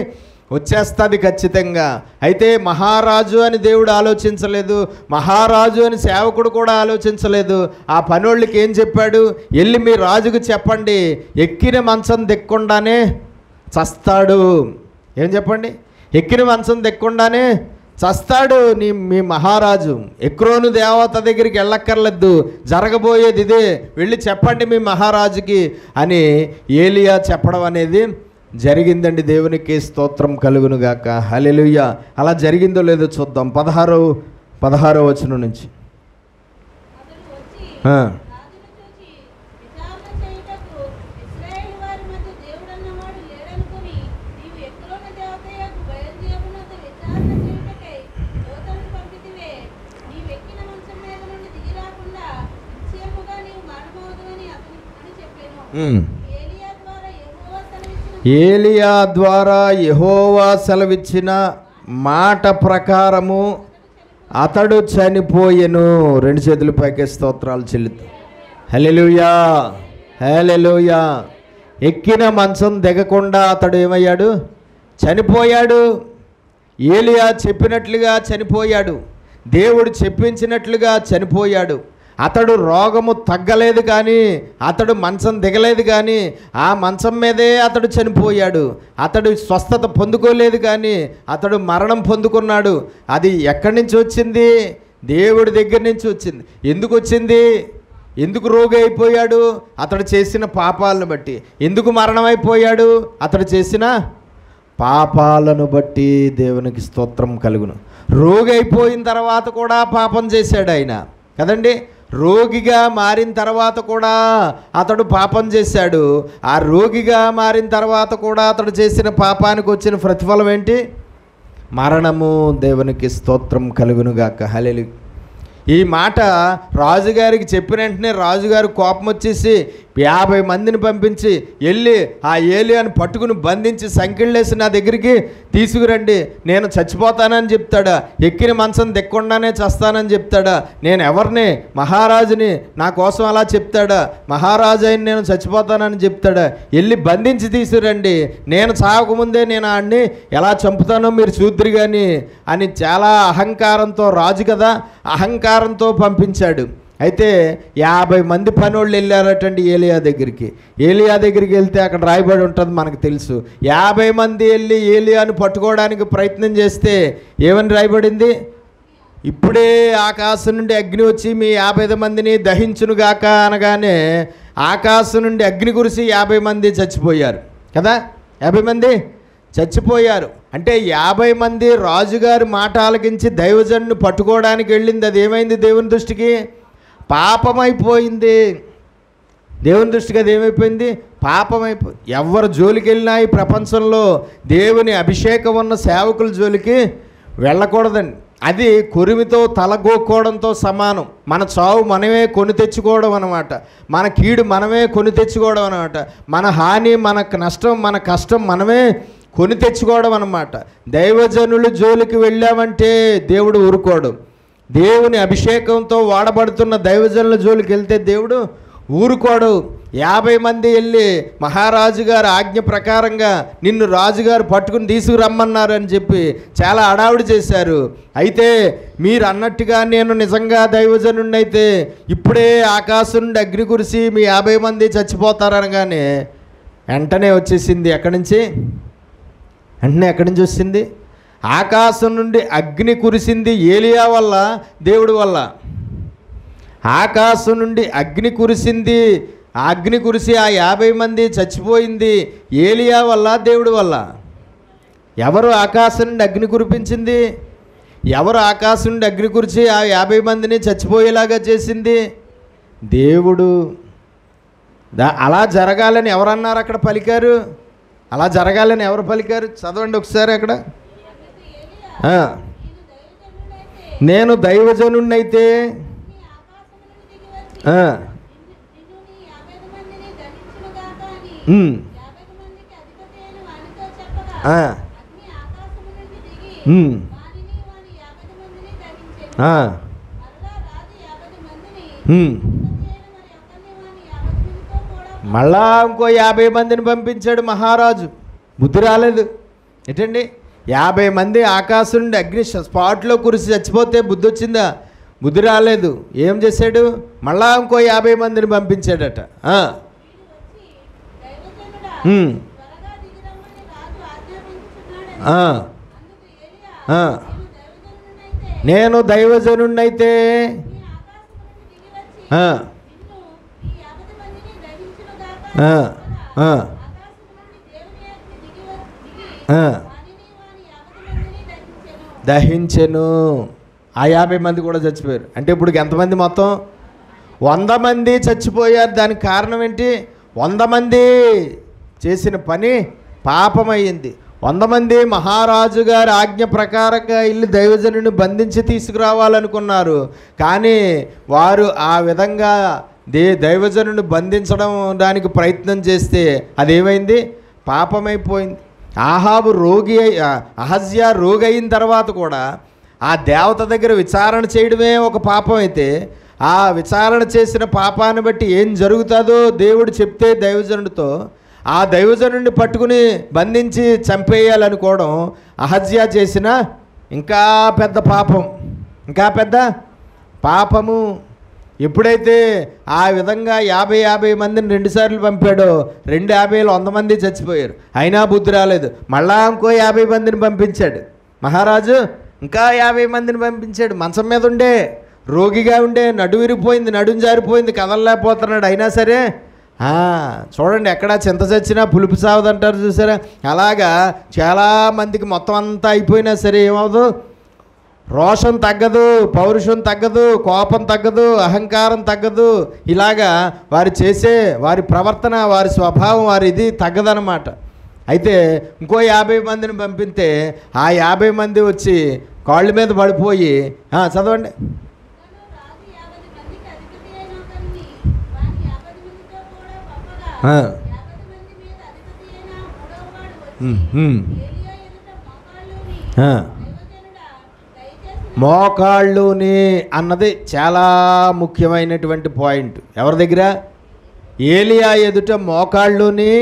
వచ్చేస్తుంది ఖచ్చితంగా. అయితే మహారాజు అని దేవుడు ఆలోచించలేదు, మహారాజు అని సేవకుడు కూడా ఆలోచించలేదు. ఆ పనోళ్ళకి ఏం చెప్పాడు? వెళ్ళి మీ రాజుకు చెప్పండి, ఎక్కిన మంచం దిక్కుండానే చస్తాడు. ఏం చెప్పండి? ఎక్కిన మంచం దిక్కుండానే చస్తాడు మీ మహారాజు. ఎక్రోను దేవత దగ్గరికి వెళ్ళక్కర్లేదు, జరగబోయేది ఇదే, వెళ్ళి చెప్పండి మీ మహారాజుకి అని ఏలియా చెప్పడం అనేది జరిగిందండి. దేవునికి స్తోత్రం కలుగునుగాక. హల్లెలూయా. అలా జరిగిందో లేదో చూద్దాం. 16వ వచనం నుంచి. ఏలియా ద్వారా యెహోవా సెలవిచ్చిన మాట ప్రకారము అతడు చనిపోయెను. 2 చేతుల పైకి స్తోత్రాలు చెల్లిద్దాం. హల్లెలూయా, హల్లెలూయా. ఎక్కిన మంచం దిగకుండా అతడు ఏమయ్యాడు? చనిపోయాడు. ఏలియా చెప్పినట్లుగా చనిపోయాడు, దేవుడు చెప్పించినట్లుగా చనిపోయాడు. అతడు రోగము తగ్గలేదు, కానీ అతడు మంచం దిగలేదు, కానీ ఆ మంచం మీదే అతడు చనిపోయాడు. అతడు స్వస్థత పొందుకోలేదు, కానీ అతడు మరణం పొందుకున్నాడు. అది ఎక్కడి నుంచి వచ్చింది? దేవుడి దగ్గర నుంచి వచ్చింది. ఎందుకు వచ్చింది? ఎందుకు రోగి అయిపోయాడు? అతడు చేసిన పాపాలను బట్టి. ఎందుకు మరణం అయిపోయాడు? అతడు చేసిన పాపాలను బట్టి. దేవునికి స్తోత్రం కలుగును. రోగి అయిపోయిన తర్వాత కూడా పాపం చేశాడు ఆయన కదండి. రోగిగా మారిన తర్వాత కూడా అతడు పాపం చేశాడు. ఆ రోగిగా మారిన తర్వాత కూడా అతడు చేసిన పాపానికి వచ్చిన ప్రతిఫలం ఏంటి? మరణము. దేవునికి స్తోత్రం కలుగునుగాక. హల్లెలూయా. ఈ మాట రాజుగారికి చెప్పిన వెంటనే రాజుగారు కోపం వచ్చేసి 50 మందిని పంపించి వెళ్ళి ఆ ఏలియాను పట్టుకుని బంధించి సంకెళ్ళేసి నా దగ్గరికి తీసుకురండి, నేను చచ్చిపోతానని చెప్తాడా? ఎక్కిన మంచం దిక్కుండానే చస్తానని చెప్తాడా? నేను ఎవరిని? మహారాజుని. నా కోసం అలా చెప్తాడా? మహారాజు అయిన నేను చచ్చిపోతానని చెప్తాడా? వెళ్ళి బంధించి తీసుకురండి, నేను చావకముందే నేను ఆడిని ఎలా చంపుతానో మీరు చూద్దురు కానీ అని చాలా అహంకారంతో, రాజు కదా, అహంకారంతో పంపించాడు. అయితే 50 మంది పనోళ్ళు వెళ్ళారటండి ఏలియా దగ్గరికి. ఏలియా దగ్గరికి వెళ్తే అక్కడ రాయబడి ఉంటుంది, మనకు తెలుసు. 50 మంది వెళ్ళి ఏలియాను పట్టుకోవడానికి ప్రయత్నం చేస్తే ఏమని రాయబడింది? ఇప్పుడే ఆకాశం నుండి అగ్ని వచ్చి మీ 50 మందిని దహించునుగాక అనగానే ఆకాశం నుండి అగ్ని కురిసి 50 మంది చచ్చిపోయారు కదా. 50 మంది చచ్చిపోయారు. అంటే 50 మంది రాజుగారి మాట ఆలకించి దైవజనుని పట్టుకోవడానికి వెళ్ళింది. అది ఏమైంది? దేవుని దృష్టికి పాపమైపోయింది. దేవుని దృష్టికి అది ఏమైపోయింది? పాపమైపోయింది. ఎవరు జోలికి వెళ్ళినా ఈ ప్రపంచంలో దేవుని అభిషేకం ఉన్న సేవకుల జోలికి వెళ్ళకూడదండి. అది కొరిమితో తలగోక్కోవడంతో సమానం. మన చావు మనమే కొని తెచ్చుకోవడం అన్నమాట. మన కీడు మనమే కొని తెచ్చుకోవడం అన్నమాట. మన హాని, మన నష్టం, మన కష్టం మనమే కొని తెచ్చుకోవడం అన్నమాట. దైవజనులు జోలికి వెళ్ళామంటే దేవుడు ఊరుకోడు. దేవుని అభిషేకంతో వాడబడుతున్న దైవజనుల జోలికి వెళ్తే దేవుడు ఊరుకోడు. 50 మంది వెళ్ళి మహారాజు గారు ఆజ్ఞ ప్రకారంగా నిన్ను రాజుగారు పట్టుకుని తీసుకురమ్మన్నారు అని చెప్పి చాలా హడావుడి చేశారు. అయితే మీరు అన్నట్టుగా నేను నిజంగా దైవజనుడిని అయితే ఇప్పుడే ఆకాశం నుండి అగ్ని కురిసి మీ 50 మంది చచ్చిపోతారనగానే వెంటనే వచ్చేసింది. ఎక్కడి నుంచి? వెంటనే ఎక్కడి నుంచి వచ్చింది? ఆకాశం నుండి అగ్ని కురిసింది ఏలియా వల్ల, దేవుడి వల్ల. ఆకాశం నుండి అగ్ని కురిసింది ఆ అగ్ని కురిసి ఆ 50 మంది చచ్చిపోయింది ఏలియా వల్ల, దేవుడి వల్ల? ఎవరు ఆకాశం నుండి అగ్ని కురిపించింది? ఎవరు ఆకాశం నుండి అగ్ని కురిచి ఆ 50 మందిని చచ్చిపోయేలాగా చేసింది? దేవుడు. అలా జరగాలని ఎవరన్నారు? అక్కడ పలికారు. అలా జరగాలని ఎవరు పలికారు? చదవండి ఒకసారి అక్కడ. నేను దైవజనున్నైతే మళ్ళా ఇంకో 50 మందిని పంపించాడు మహారాజు. బుద్ధి రాలేదు ఏంటండి? 50 మంది ఆకాశం నుండి అగ్ని స్పాట్లో కురిసి చచ్చిపోతే బుద్ధి వచ్చిందా? బుద్ధి రాలేదు. ఏం చేశాడు? మళ్ళా ఇంకో 50 మందిని పంపించాడట. నేను దైవజనున్నైతే దహించెను. ఆ 50 మంది కూడా చచ్చిపోయారు. అంటే ఇప్పుడు ఎంతమంది? మొత్తం 100 మంది చచ్చిపోయారు. దానికి కారణం ఏంటి? 100 మంది చేసిన పని పాపమయ్యింది. 100 మంది మహారాజు గారి ఆజ్ఞ ప్రకారంగా ఇల్లు దైవజనుని బంధించి తీసుకురావాలనుకున్నారు. కానీ వారు ఆ విధంగా దైవజనుని బంధించడం దానికి ప్రయత్నం చేస్తే అదేమైంది? పాపమైపోయింది. అహజ్యా రోగి అయిన తర్వాత కూడా ఆ దేవత దగ్గర విచారణ చేయడమే ఒక పాపం అయితే, ఆ విచారణ చేసిన పాపాన్ని బట్టి ఏం జరుగుతుందో దేవుడు చెప్తే దైవజనుడితో, ఆ దైవజనుడిని పట్టుకుని బంధించి చంపేయాలనుకోవడం అహజ్యా చేసిన ఇంకా పెద్ద పాపం, ఇంకా పెద్ద పాపము. ఎప్పుడైతే ఆ విధంగా 50 మందిని 2 సార్లు పంపాడో 2 50లో 100 మంది చచ్చిపోయారు. అయినా బుద్ధి రాలేదు. మళ్ళా ఇంకో 50 మందిని పంపించాడు మహారాజు. ఇంకా 50 మందిని పంపించాడు. మంచం మీద ఉండే, రోగిగా ఉండే, నడువిరిపోయింది, నడుం జారిపోయింది, కదలలేకపోతున్నాడు. అయినా సరే చూడండి, ఎక్కడ చింత చచ్చినా పులుపు సావదంటారు చూసారా? అలాగా చాలామందికి మొత్తం అంతా అయిపోయినా సరే ఏమవుదు? రోషం తగ్గదు, పౌరుషం తగ్గదు, కోపం తగ్గదు, అహంకారం తగ్గదు. ఇలాగా వారు చేసే వారి ప్రవర్తన, వారి స్వభావం, వారి ఇది తగ్గదనమాట. అయితే ఇంకో 50 మందిని పంపితే ఆ 50 మంది వచ్చి కాళ్ళ మీద పడిపోయి చదవండి. మోకాళ్ళుని అన్నది చాలా ముఖ్యమైనటువంటి పాయింట్. ఎవరి దగ్గర? ఏలియా ఎదుట మోకాళ్ళుని.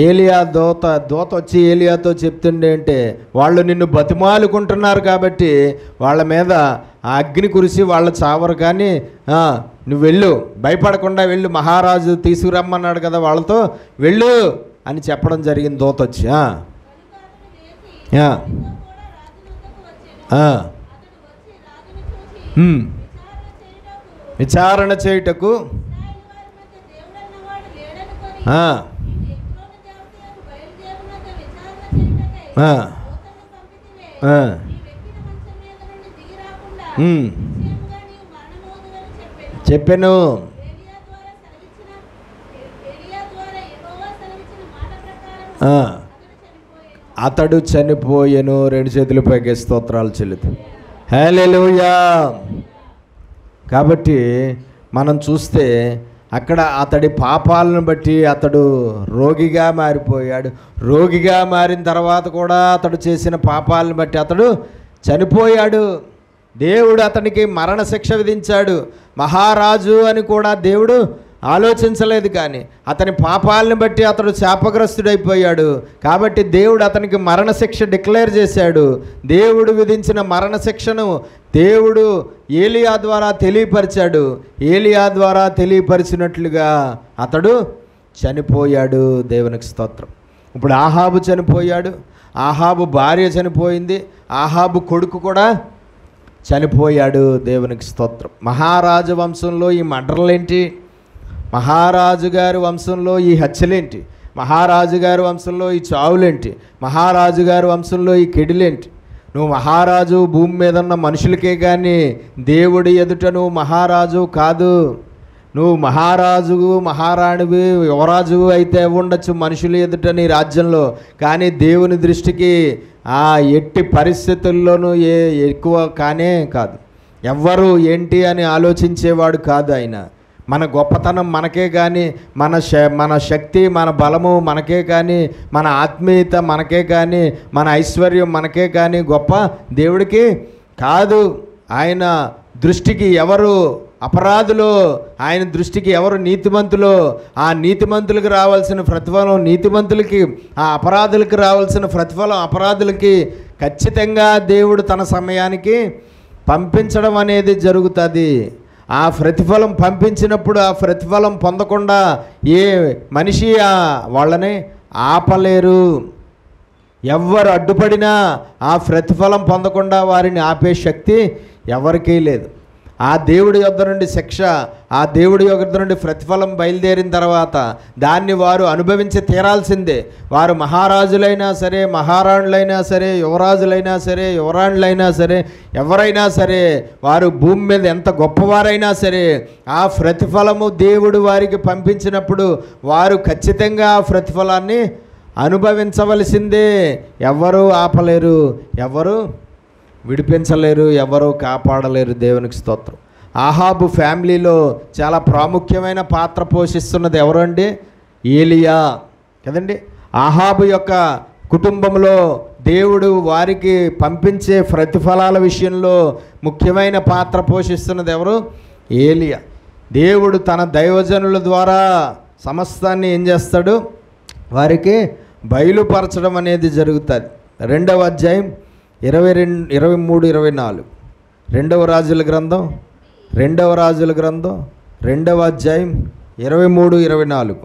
ఏలియా దూత వచ్చి ఏలియాతో చెప్తుండే అంటే, వాళ్ళు నిన్ను బతిమాలుకుంటున్నారు కాబట్టి వాళ్ళ మీద ఆ అగ్ని కురిసి వాళ్ళ చావరు, కానీ నువ్వు వెళ్ళు, భయపడకుండా వెళ్ళు, మహారాజు తీసుకురమ్మన్నాడు కదా వాళ్ళతో, వెళ్ళు అని చెప్పడం జరిగింది దూత వచ్చి. విచారణ చేయుటకు చెప్పాను. అతడు చనిపోయెను. 2 చేతుల పైకి స్తోత్రాలు చెల్లుతాయి. హల్లెలూయా. కాబట్టి మనం చూస్తే అక్కడ అతడి పాపాలను బట్టి అతడు రోగిగా మారిపోయాడు. రోగిగా మారిన తర్వాత కూడా అతడు చేసిన పాపాలను బట్టి అతడు చనిపోయాడు. దేవుడు అతనికి మరణశిక్ష విధించాడు. మహారాజు అని కూడా దేవుడు ఆలోచించలేదు. కానీ అతని పాపాలను బట్టి అతడు శాపగ్రస్తుడైపోయాడు. కాబట్టి దేవుడు అతనికి మరణశిక్ష డిక్లేర్ చేశాడు. దేవుడు విధించిన మరణశిక్షను దేవుడు ఏలియా ద్వారా తెలియపరిచాడు. ఏలియా ద్వారా తెలియపరిచినట్లుగా అతడు చనిపోయాడు. దేవునికి స్తోత్రం. ఇప్పుడు ఆహాబు చనిపోయాడు. ఆహాబు భార్య చనిపోయింది. ఆహాబు కొడుకు కూడా చనిపోయాడు. దేవునికి స్తోత్రం. మహారాజు వంశంలో ఈ మర్డర్లేంటి? మహారాజు గారి వంశంలో ఈ హత్యలేంటి? మహారాజు గారి వంశంలో ఈ చావులేంటి? మహారాజు గారి వంశంలో ఈ కెడిలేంటి? నువ్వు మహారాజు భూమి మీద ఉన్న మనుషులకే కానీ దేవుడి ఎదుట నువ్వు మహారాజు కాదు. నువ్వు మహారాజు మహారాణివి యువరాజు అయితే ఉండొచ్చు మనుషుల ఎదుట నీ రాజ్యంలో. కానీ దేవుని దృష్టికి ఎట్టి పరిస్థితుల్లోనూ ఎక్కువ కానే కాదు. ఎవ్వరు ఏంటి అని ఆలోచించేవాడు కాదు ఆయన. మన గొప్పతనం మనకే కానీ, మన శక్తి మన బలము మనకే కానీ, మన ఆత్మీయత మనకే కానీ, మన ఐశ్వర్యం మనకే కానీ గొప్ప దేవుడికి కాదు. ఆయన దృష్టికి ఎవరు అపరాధులో, ఆయన దృష్టికి ఎవరు నీతిమంతులో, ఆ నీతిమంతులకు రావాల్సిన ప్రతిఫలం నీతిమంతులకి, ఆ అపరాధులకు రావాల్సిన ప్రతిఫలం అపరాధులకి ఖచ్చితంగా దేవుడు తన సమయానికి పంపించడం అనేది జరుగుతుంది. ఆ ప్రతిఫలం పంపించినప్పుడు ఆ ప్రతిఫలం పొందకుండా ఏ మనిషి వాళ్ళని ఆపలేరు. ఎవ్వరు అడ్డుపడినా ఆ ప్రతిఫలం పొందకుండా వారిని ఆపే శక్తి ఎవరికీ లేదు. ఆ దేవుడి యొద్ద నుండి శిక్ష, ఆ దేవుడి యొద్ద నుండి ప్రతిఫలం బయలుదేరిన తర్వాత దాన్ని వారు అనుభవించి తీరాల్సిందే. వారు మహారాజులైనా సరే, మహారాణులైనా సరే, యువరాజులైనా సరే, యువరాణులైనా సరే, ఎవరైనా సరే, వారు భూమి మీద ఎంత గొప్పవారైనా సరే, ఆ ప్రతిఫలము దేవుడు వారికి పంపించినప్పుడు వారు ఖచ్చితంగా ఆ ప్రతిఫలాన్ని అనుభవించవలసిందే. ఎవరు ఆపలేరు, ఎవరు విడిపించలేరు, ఎవరో కాపాడలేరు. దేవునికి స్తోత్రం. ఆహాబు ఫ్యామిలీలో చాలా ప్రాముఖ్యమైన పాత్ర పోషిస్తున్నది ఎవరండి? ఏలియా కదండి. ఆహాబు యొక్క కుటుంబంలో దేవుడు వారికి పంపించే ప్రతిఫలాల విషయంలో ముఖ్యమైన పాత్ర పోషిస్తున్నది ఎవరు? ఏలియా. దేవుడు తన దైవజనుల ద్వారా సమస్తాన్ని ఏం చేస్తాడు? వారికి బయలుపరచడం అనేది జరుగుతుంది. 2వ అధ్యాయం 22, 23, 24 2వ రాజుల గ్రంథం 2వ అధ్యాయం 23, 24.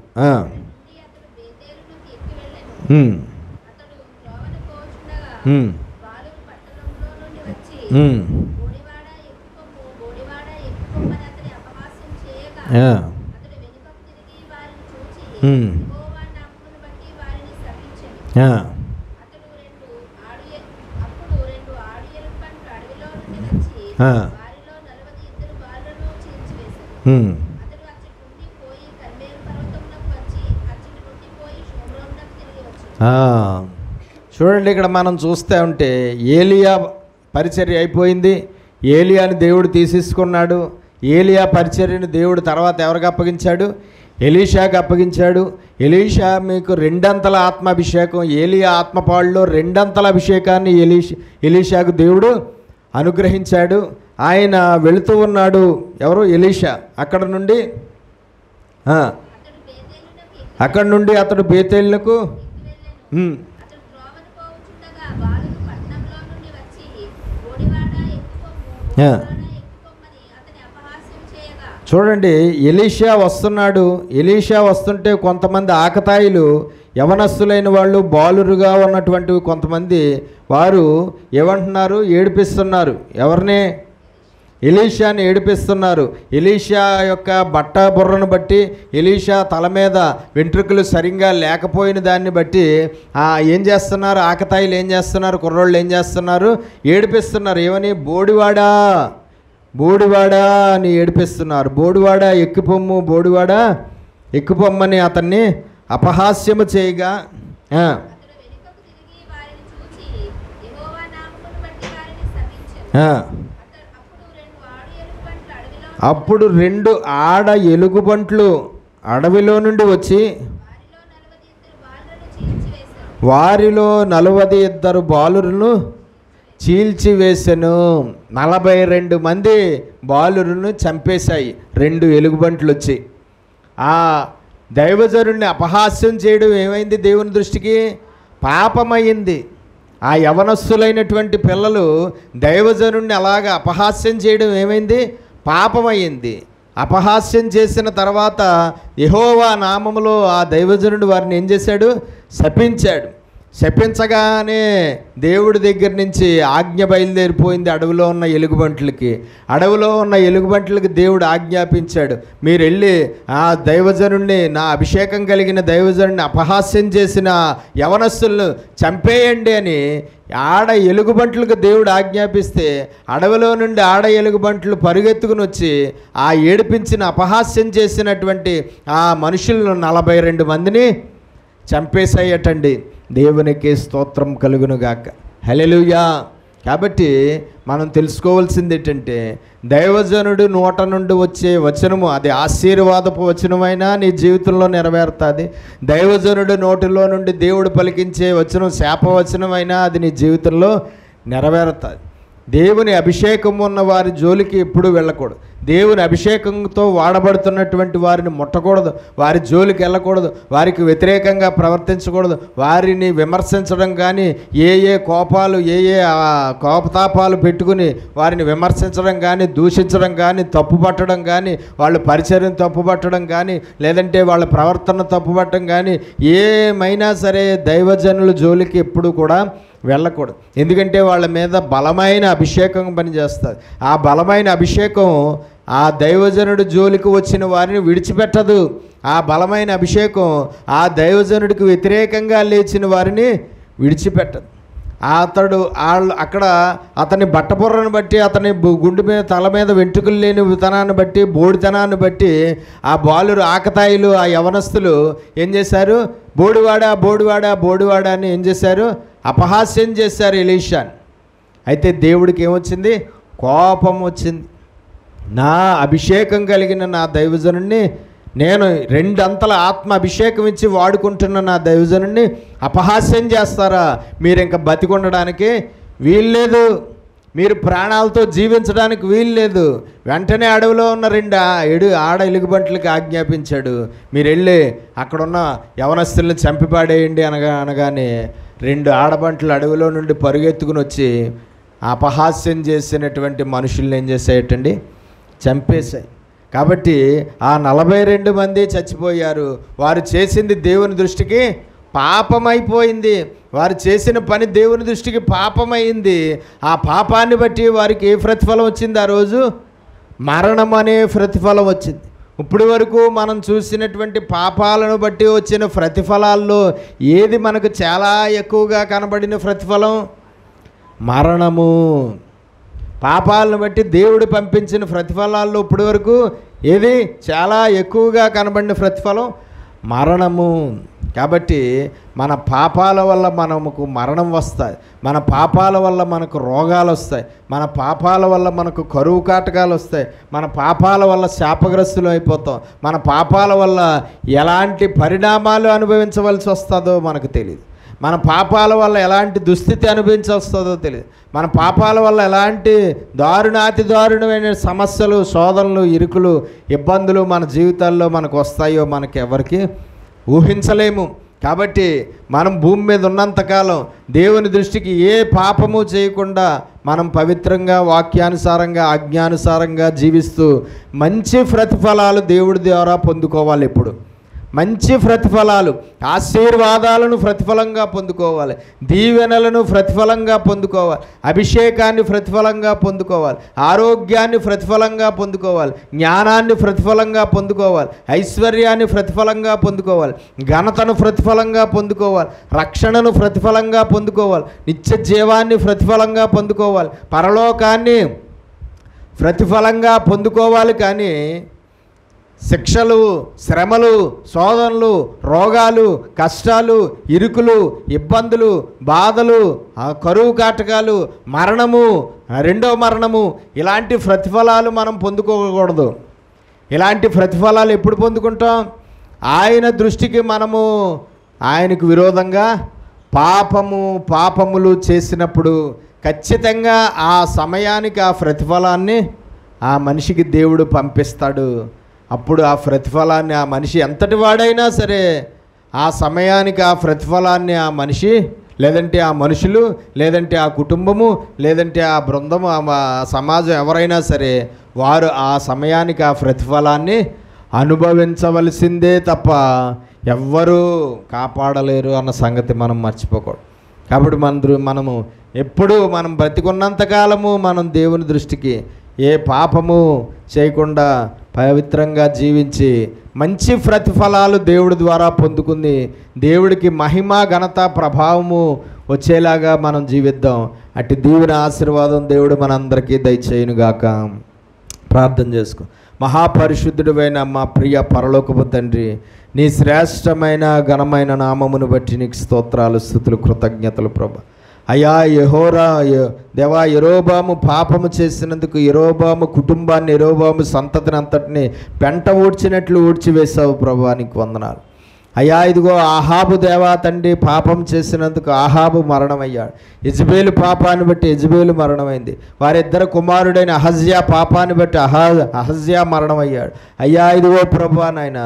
చూడండి, ఇక్కడ మనం చూస్తూ ఉంటే ఏలియా పరిచర్య అయిపోయింది. ఏలియాని దేవుడు తీసేసుకున్నాడు. ఏలియా పరిచర్యను దేవుడు తర్వాత ఎవరికి అప్పగించాడు? ఎలీషాకి అప్పగించాడు. ఎలీషా మీకు 2 ఆత్మాభిషేకం, ఏలియా ఆత్మపాడులో 2 అభిషేకాన్ని ఎలీషాకు దేవుడు అనుగ్రహించాడు. ఆయన వెళుతూ ఉన్నాడు. ఎవరు? ఎలీషా. అక్కడ నుండి అతడు బేతేలునకు చూడండి, ఎలీషా వస్తున్నాడు. ఎలీషా వస్తుంటే కొంతమంది ఆకతాయిలు, యవనస్తులైన వాళ్ళు, బాలురుగా ఉన్నటువంటి కొంతమంది వారు ఏమంటున్నారు? ఏడిపిస్తున్నారు. ఎవరిని? ఎలీషాని ఏడిపిస్తున్నారు. ఎలీషా యొక్క బట్ట బుర్రను బట్టి, ఎలీషా తల మీద వెంట్రుకలు సరిగ్గా లేకపోయిన దాన్ని బట్టి ఏం చేస్తున్నారు? ఆకతాయిలు ఏం చేస్తున్నారు? కుర్రోళ్ళు ఏం చేస్తున్నారు? ఏడిపిస్తున్నారు. ఏమని? బోడివాడా, బోడివాడా అని ఏడిపిస్తున్నారు. బోడివాడా ఎక్కిపొమ్ము, బోడివాడా ఎక్కుపొమ్మని అతన్ని అపహాస్యము చేయగా అప్పుడు 2 ఆడ ఎలుగుబంట్లు అడవిలో నుండి వచ్చి వారిలో 42 బాలురును చీల్చివేసెను. 42 మంది బాలురును చంపేశాయి 2 ఎలుగుబంట్లు వచ్చి. ఆ దైవజనుడిని అపహాస్యం చేయడం ఏమైంది? దేవుని దృష్టికి పాపమయ్యింది. ఆ యవనస్తులైనటువంటి పిల్లలు దైవజనుడిని అలాగా అపహాస్యం చేయడం ఏమైంది? పాపమయ్యింది. అపహాస్యం చేసిన తర్వాత యెహోవా నామములో ఆ దైవజనుడు వారిని ఏం చేశాడు? శపించాడు. శపించగానే దేవుడి దగ్గర నుంచి ఆజ్ఞ బయలుదేరిపోయింది అడవిలో ఉన్న ఎలుగుబంట్లకి. అడవిలో ఉన్న ఎలుగుబంట్లకి దేవుడు ఆజ్ఞాపించాడు, మీరు వెళ్ళి ఆ దైవజనుడిని, నా అభిషేకం కలిగిన దైవజనుడిని అపహాస్యం చేసిన యవనస్తులను చంపేయండి అని ఆడ ఎలుగుబంట్లకు దేవుడు ఆజ్ఞాపిస్తే అడవిలో నుండి ఆడ ఎలుగుబంట్లు పరుగెత్తుకుని వచ్చి ఆ ఏడిపించిన అపహాస్యం చేసినటువంటి ఆ మనుషులను 42 మందిని చంపేసాయటండి. దేవునికి స్తోత్రం కలుగునుగాక. హల్లెలూయా. కాబట్టి మనం తెలుసుకోవాల్సింది ఏంటంటే, దైవజనుడు నోట నుండి వచ్చే వచనము అది ఆశీర్వాదపు వచనమైనా నీ జీవితంలో నెరవేరుతుంది. దైవజనుడు నోటిలో నుండి దేవుడు పలికించే వచనం శాపవచనమైనా అది నీ జీవితంలో నెరవేరుతుంది. దేవుని అభిషేకం ఉన్న వారి జోలికి ఎప్పుడూ వెళ్ళకూడదు. దేవుని అభిషేకంతో వాడబడుతున్నటువంటి వారిని ముట్టకూడదు, వారి జోలికి వెళ్ళకూడదు, వారికి వ్యతిరేకంగా ప్రవర్తించకూడదు, వారిని విమర్శించడం కానీ, ఏ కోపాలు కోపతాపాలు పెట్టుకుని వారిని విమర్శించడం కానీ, దూషించడం కానీ, తప్పుపట్టడం కానీ, వాళ్ళ పరిచర్యను తప్పుపట్టడం కానీ, లేదంటే వాళ్ళ ప్రవర్తన తప్పుపట్టడం కానీ, ఏమైనా సరే దైవజనుల జోలికి ఎప్పుడు కూడా వెళ్ళకూడదు. ఎందుకంటే వాళ్ళ మీద బలమైన అభిషేకం పనిచేస్తుంది. ఆ బలమైన అభిషేకం ఆ దైవజనుడి జోలికి వచ్చిన వారిని విడిచిపెట్టదు. ఆ బలమైన అభిషేకం ఆ దైవజనుడికి వ్యతిరేకంగా లేచిన వారిని విడిచిపెట్టదు. అక్కడ అతని బట్టబుర్రను బట్టి, అతని గుండె మీద, తల మీద వెంట్రుకలు లేని వితనాన్ని బట్టి, బోడితనాన్ని బట్టి ఆ బాలురు, ఆకతాయిలు, ఆ యవనస్తులు ఏం చేశారు? బోడివాడా బోడివాడా బోడివాడా అని ఏం చేశారు? అపహాస్యం చేశారు ఎలీషాని. అయితే దేవుడికి ఏమొచ్చింది? కోపం వచ్చింది. నా అభిషేకం కలిగిన నా దైవజనుడిని, నేను 2 అంతల ఆత్మ అభిషేకం ఇచ్చి వాడుకుంటున్న నా దైవజనుడిని అపహాస్యం చేస్తారా? మీరు ఇంకా బతికొండడానికి వీల్లేదు, మీరు ప్రాణాలతో జీవించడానికి వీల్లేదు. వెంటనే అడవిలో ఉన్న 2 ఆడ ఎలుగుబంట్లకి ఆజ్ఞాపించాడు, మీరు వెళ్ళి అక్కడున్న యవనస్తుల్ని చంపిపాడేయండి అనగానే 2 ఆడబంట్లు అడవిలో నుండి పరుగెత్తుకుని వచ్చి అపహాస్యం చేసినటువంటి మనుషుల్ని ఏం చేసాయటండి? చంపేశాయి. కాబట్టి ఆ 42 మంది చచ్చిపోయారు. వారు చేసింది దేవుని దృష్టికి పాపమైపోయింది. వారు చేసిన పని దేవుని దృష్టికి పాపమైంది. ఆ పాపాన్ని బట్టి వారికి ఏ ప్రతిఫలం వచ్చింది? ఆ రోజు మరణం అనే ప్రతిఫలం వచ్చింది. ఇప్పటి వరకు మనం చూసినటువంటి పాపాలను బట్టి వచ్చిన ప్రతిఫలాల్లో ఏది మనకు చాలా ఎక్కువగా కనబడిన ప్రతిఫలం? మరణము. పాపాలను బట్టి దేవుడు పంపించిన ప్రతిఫలాల్లో ఇప్పటి వరకు ఏది చాలా ఎక్కువగా కనబడిన ప్రతిఫలం? మరణము. కాబట్టి మన పాపాల వల్ల మనకు మరణం వస్తాయి, మన పాపాల వల్ల మనకు రోగాలు వస్తాయి, మన పాపాల వల్ల మనకు కరువు కాటకాలు వస్తాయి, మన పాపాల వల్ల శాపగ్రస్తులు అయిపోతాం, మన పాపాల వల్ల ఎలాంటి పరిణామాలు అనుభవించవలసి వస్తుందో మనకు తెలియదు, మన పాపాల వల్ల ఎలాంటి దుస్థితి అనుభవించవస్తుందో తెలియదు, మన పాపాల వల్ల ఎలాంటి దారుణాతి దారుణమైన సమస్యలు, శోధనలు, ఇరుకులు, ఇబ్బందులు మన జీవితాల్లో మనకు వస్తాయో మనకి ఎవరికి ఊహించలేము. కాబట్టి మనం భూమి మీద ఉన్నంతకాలం దేవుని దృష్టికి ఏ పాపము చేయకుండా మనం పవిత్రంగా, వాక్యానుసారంగా, ఆజ్ఞానుసారంగా జీవిస్తూ మంచి ప్రతిఫలాలు దేవుడి ద్వారా పొందుకోవాలి. ఇప్పుడు మంచి ప్రతిఫలాలు, ఆశీర్వాదాలను ప్రతిఫలంగా పొందుకోవాలి, దీవెనలను ప్రతిఫలంగా పొందుకోవాలి, అభిషేకాన్ని ప్రతిఫలంగా పొందుకోవాలి, ఆరోగ్యాన్ని ప్రతిఫలంగా పొందుకోవాలి, జ్ఞానాన్ని ప్రతిఫలంగా పొందుకోవాలి, ఐశ్వర్యాన్ని ప్రతిఫలంగా పొందుకోవాలి, ఘనతను ప్రతిఫలంగా పొందుకోవాలి, రక్షణను ప్రతిఫలంగా పొందుకోవాలి, నిత్య జీవాన్ని ప్రతిఫలంగా పొందుకోవాలి, పరలోకాన్ని ప్రతిఫలంగా పొందుకోవాలి. కానీ శిక్షలు, శ్రమలు, శోధనలు, రోగాలు, కష్టాలు, ఇరుకులు, ఇబ్బందులు, బాధలు, కరువు కాటకాలు, మరణము, రెండో మరణము, ఇలాంటి ప్రతిఫలాలు మనం పొందుకోకూడదు. ఇలాంటి ప్రతిఫలాలు ఎప్పుడు పొందుకుంటాం? ఆయన దృష్టికి మనము ఆయనకు విరోధంగా పాపములు చేసినప్పుడు ఖచ్చితంగా ఆ సమయానికి ఆ ప్రతిఫలాన్ని ఆ మనిషికి దేవుడు పంపిస్తాడు. అప్పుడు ఆ ప్రతిఫలాన్ని ఆ మనిషి ఎంతటి వాడైనా సరే ఆ సమయానికి ఆ ప్రతిఫలాన్ని ఆ మనిషి, లేదంటే ఆ మనుషులు, లేదంటే ఆ కుటుంబము, లేదంటే ఆ బృందము, ఆ సమాజం ఎవరైనా సరే వారు ఆ సమయానికి ఆ ప్రతిఫలాన్ని అనుభవించవలసిందే తప్ప ఎవ్వరూ కాపాడలేరు అన్న సంగతి మనం మర్చిపోకూడదు. కాబట్టి మనము ఎప్పుడూ మనం బ్రతికున్నంతకాలము మనం దేవుని దృష్టికి ఏ పాపము చేయకుండా పవిత్రంగా జీవించి మంచి ప్రతిఫలాలు దేవుడి ద్వారా పొందుకుంది దేవుడికి మహిమ, ఘనత, ప్రభావము వచ్చేలాగా మనం జీవిద్దాం. అట్టి దీవెన ఆశీర్వాదం దేవుడు మనందరికీ దయచేయునుగాక. ప్రార్థన చేసుకో. మహాపరిశుద్ధుడైన మా ప్రియ పరలోకపు తండ్రి, నీ శ్రేష్టమైన ఘనమైన నామమును బట్టి నీకు స్తోత్రాలు, స్తుతులు, కృతజ్ఞతలు ప్రభు. అయ్యా దేవా, యెరోబాము పాపము చేసినందుకు యెరోబాము కుటుంబాన్ని, యెరోబాము సంతతిని అంతటిని పెంట ఊడ్చినట్లు ఊడ్చివేశావు ప్రభు, నీకు వందనాలు. అయ్యా ఇదిగో ఆహాబు దేవా తండ్రి పాపం చేసినందుకు ఆహాబు మరణమయ్యాడు. యెజబేలు పాపాన్ని బట్టి యెజబేలు మరణమైంది. వారిద్దరు కుమారుడైన అహజ్యా పాపాన్ని బట్టి అహజ్యా మరణమయ్యాడు. అయ్యా ఇదిగో ప్రభువా నాయన,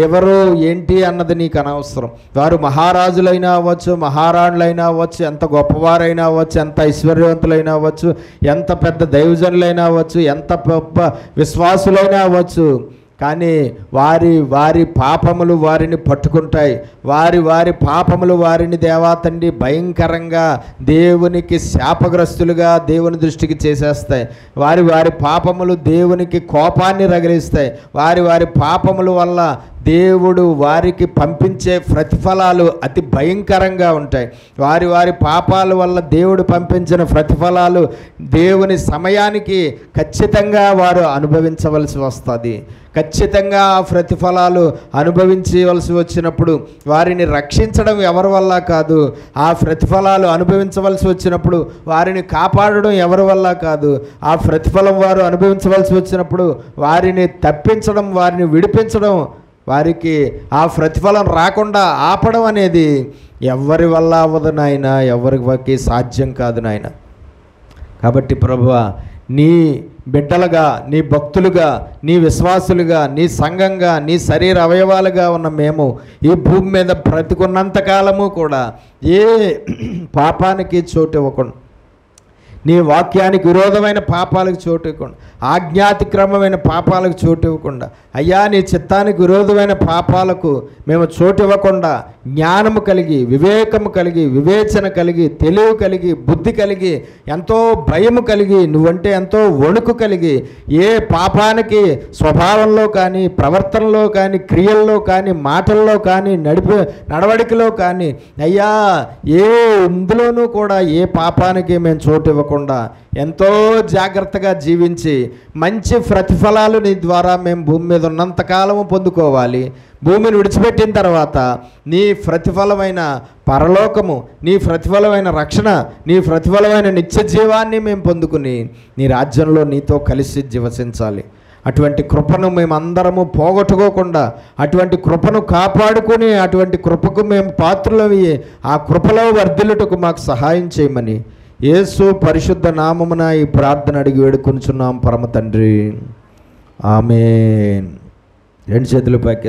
ఎవరు ఏంటి అన్నది నీకు అనవసరం. వారు మహారాజులైనా అవ్వచ్చు, మహారాణులైనా అవ్వచ్చు, ఎంత గొప్పవారైనా అవ్వచ్చు, ఎంత ఐశ్వర్యవంతులైనా అవ్వచ్చు, ఎంత పెద్ద దైవజనులైనా అవ్వచ్చు, ఎంత గొప్ప విశ్వాసులైనా అవ్వచ్చు, కానీ వారి పాపములు వారిని పట్టుకుంటాయి. వారి పాపములు వారిని దేవాతండి భయంకరంగా దేవునికి శాపగ్రస్తులుగా దేవుని దృష్టికి చేసేస్తాయి. వారి పాపములు దేవునికి కోపాన్ని రగిలిస్తాయి. వారి పాపముల వల్ల దేవుడు వారికి పంపించే ప్రతిఫలాలు అతి భయంకరంగా ఉంటాయి. వారి పాపాల వల్ల దేవుడు పంపించిన ప్రతిఫలాలు దేవుని సమయానికి ఖచ్చితంగా వారు అనుభవించవలసి వస్తుంది. ఖచ్చితంగా ఆ ప్రతిఫలాలు అనుభవించవలసి వచ్చినప్పుడు వారిని రక్షించడం ఎవరి వల్ల కాదు. ఆ ప్రతిఫలాలు అనుభవించవలసి వచ్చినప్పుడు వారిని కాపాడడం ఎవరి వల్ల కాదు. ఆ ప్రతిఫలం వారు అనుభవించవలసి వచ్చినప్పుడు వారిని తప్పించడం, వారిని విడిపించడం, వారికి ఆ ప్రతిఫలం రాకుండా ఆపడం అనేది ఎవరి వల్ల అవ్వదు నాయన, ఎవరికి సాధ్యం కాదు నాయన. కాబట్టి ప్రభువా, నీ బిడ్డలుగా, నీ భక్తులుగా, నీ విశ్వాసులుగా, నీ సంఘంగా, నీ శరీర అవయవాలుగా ఉన్న మేము ఈ భూమి మీద బ్రతికున్నంతకాలము కూడా ఏ పాపానికి చోటు ఇవ్వకుండా, నీ వాక్యానికి విరోధమైన పాపాలకు చోటు ఇవ్వకుండా, ఆజ్ఞాతిక్రమమైన పాపాలకు చోటు ఇవ్వకుండా, అయ్యా నీ చిత్తానికి విరోధమైన పాపాలకు మేము చోటు ఇవ్వకుండా జ్ఞానము కలిగి, వివేకము కలిగి, వివేచన కలిగి, తెలివి కలిగి, బుద్ధి కలిగి, ఎంతో భయము కలిగి, నువ్వంటే ఎంతో వణుకు కలిగి, ఏ పాపానికి స్వభావంలో కానీ, ప్రవర్తనలో కానీ, క్రియల్లో కానీ, మాటల్లో కానీ, నడవడికలో కానీ, అయ్యా ఇందులోనూ కూడా ఏ పాపానికి మేము చోటు ఇవ్వకుండా ఎంతో జాగ్రత్తగా జీవించి మంచి ప్రతిఫలాలు నీ ద్వారా మేము భూమి మీద ఉన్నంతకాలము పొందుకోవాలి. భూమిని విడిచిపెట్టిన తర్వాత నీ ప్రతిఫలమైన పరలోకము, నీ ప్రతిఫలమైన రక్షణ, నీ ప్రతిఫలమైన నిత్య జీవాన్ని మేము పొందుకుని నీ రాజ్యంలో నీతో కలిసి జీవసించాలి. అటువంటి కృపను మేమందరము పోగొట్టుకోకుండా, అటువంటి కృపను కాపాడుకుని, అటువంటి కృపకు మేము పాత్రులవి, ఆ కృపలో వర్ధిల్లుటకు మాకు సహాయం చేయమని యేసు పరిశుద్ధ నామమున ఈ ప్రార్థన అడిగి వేడుకొనుచున్నాం పరమ తండ్రి. ఆమేన్. రెండు చేతులు పైకి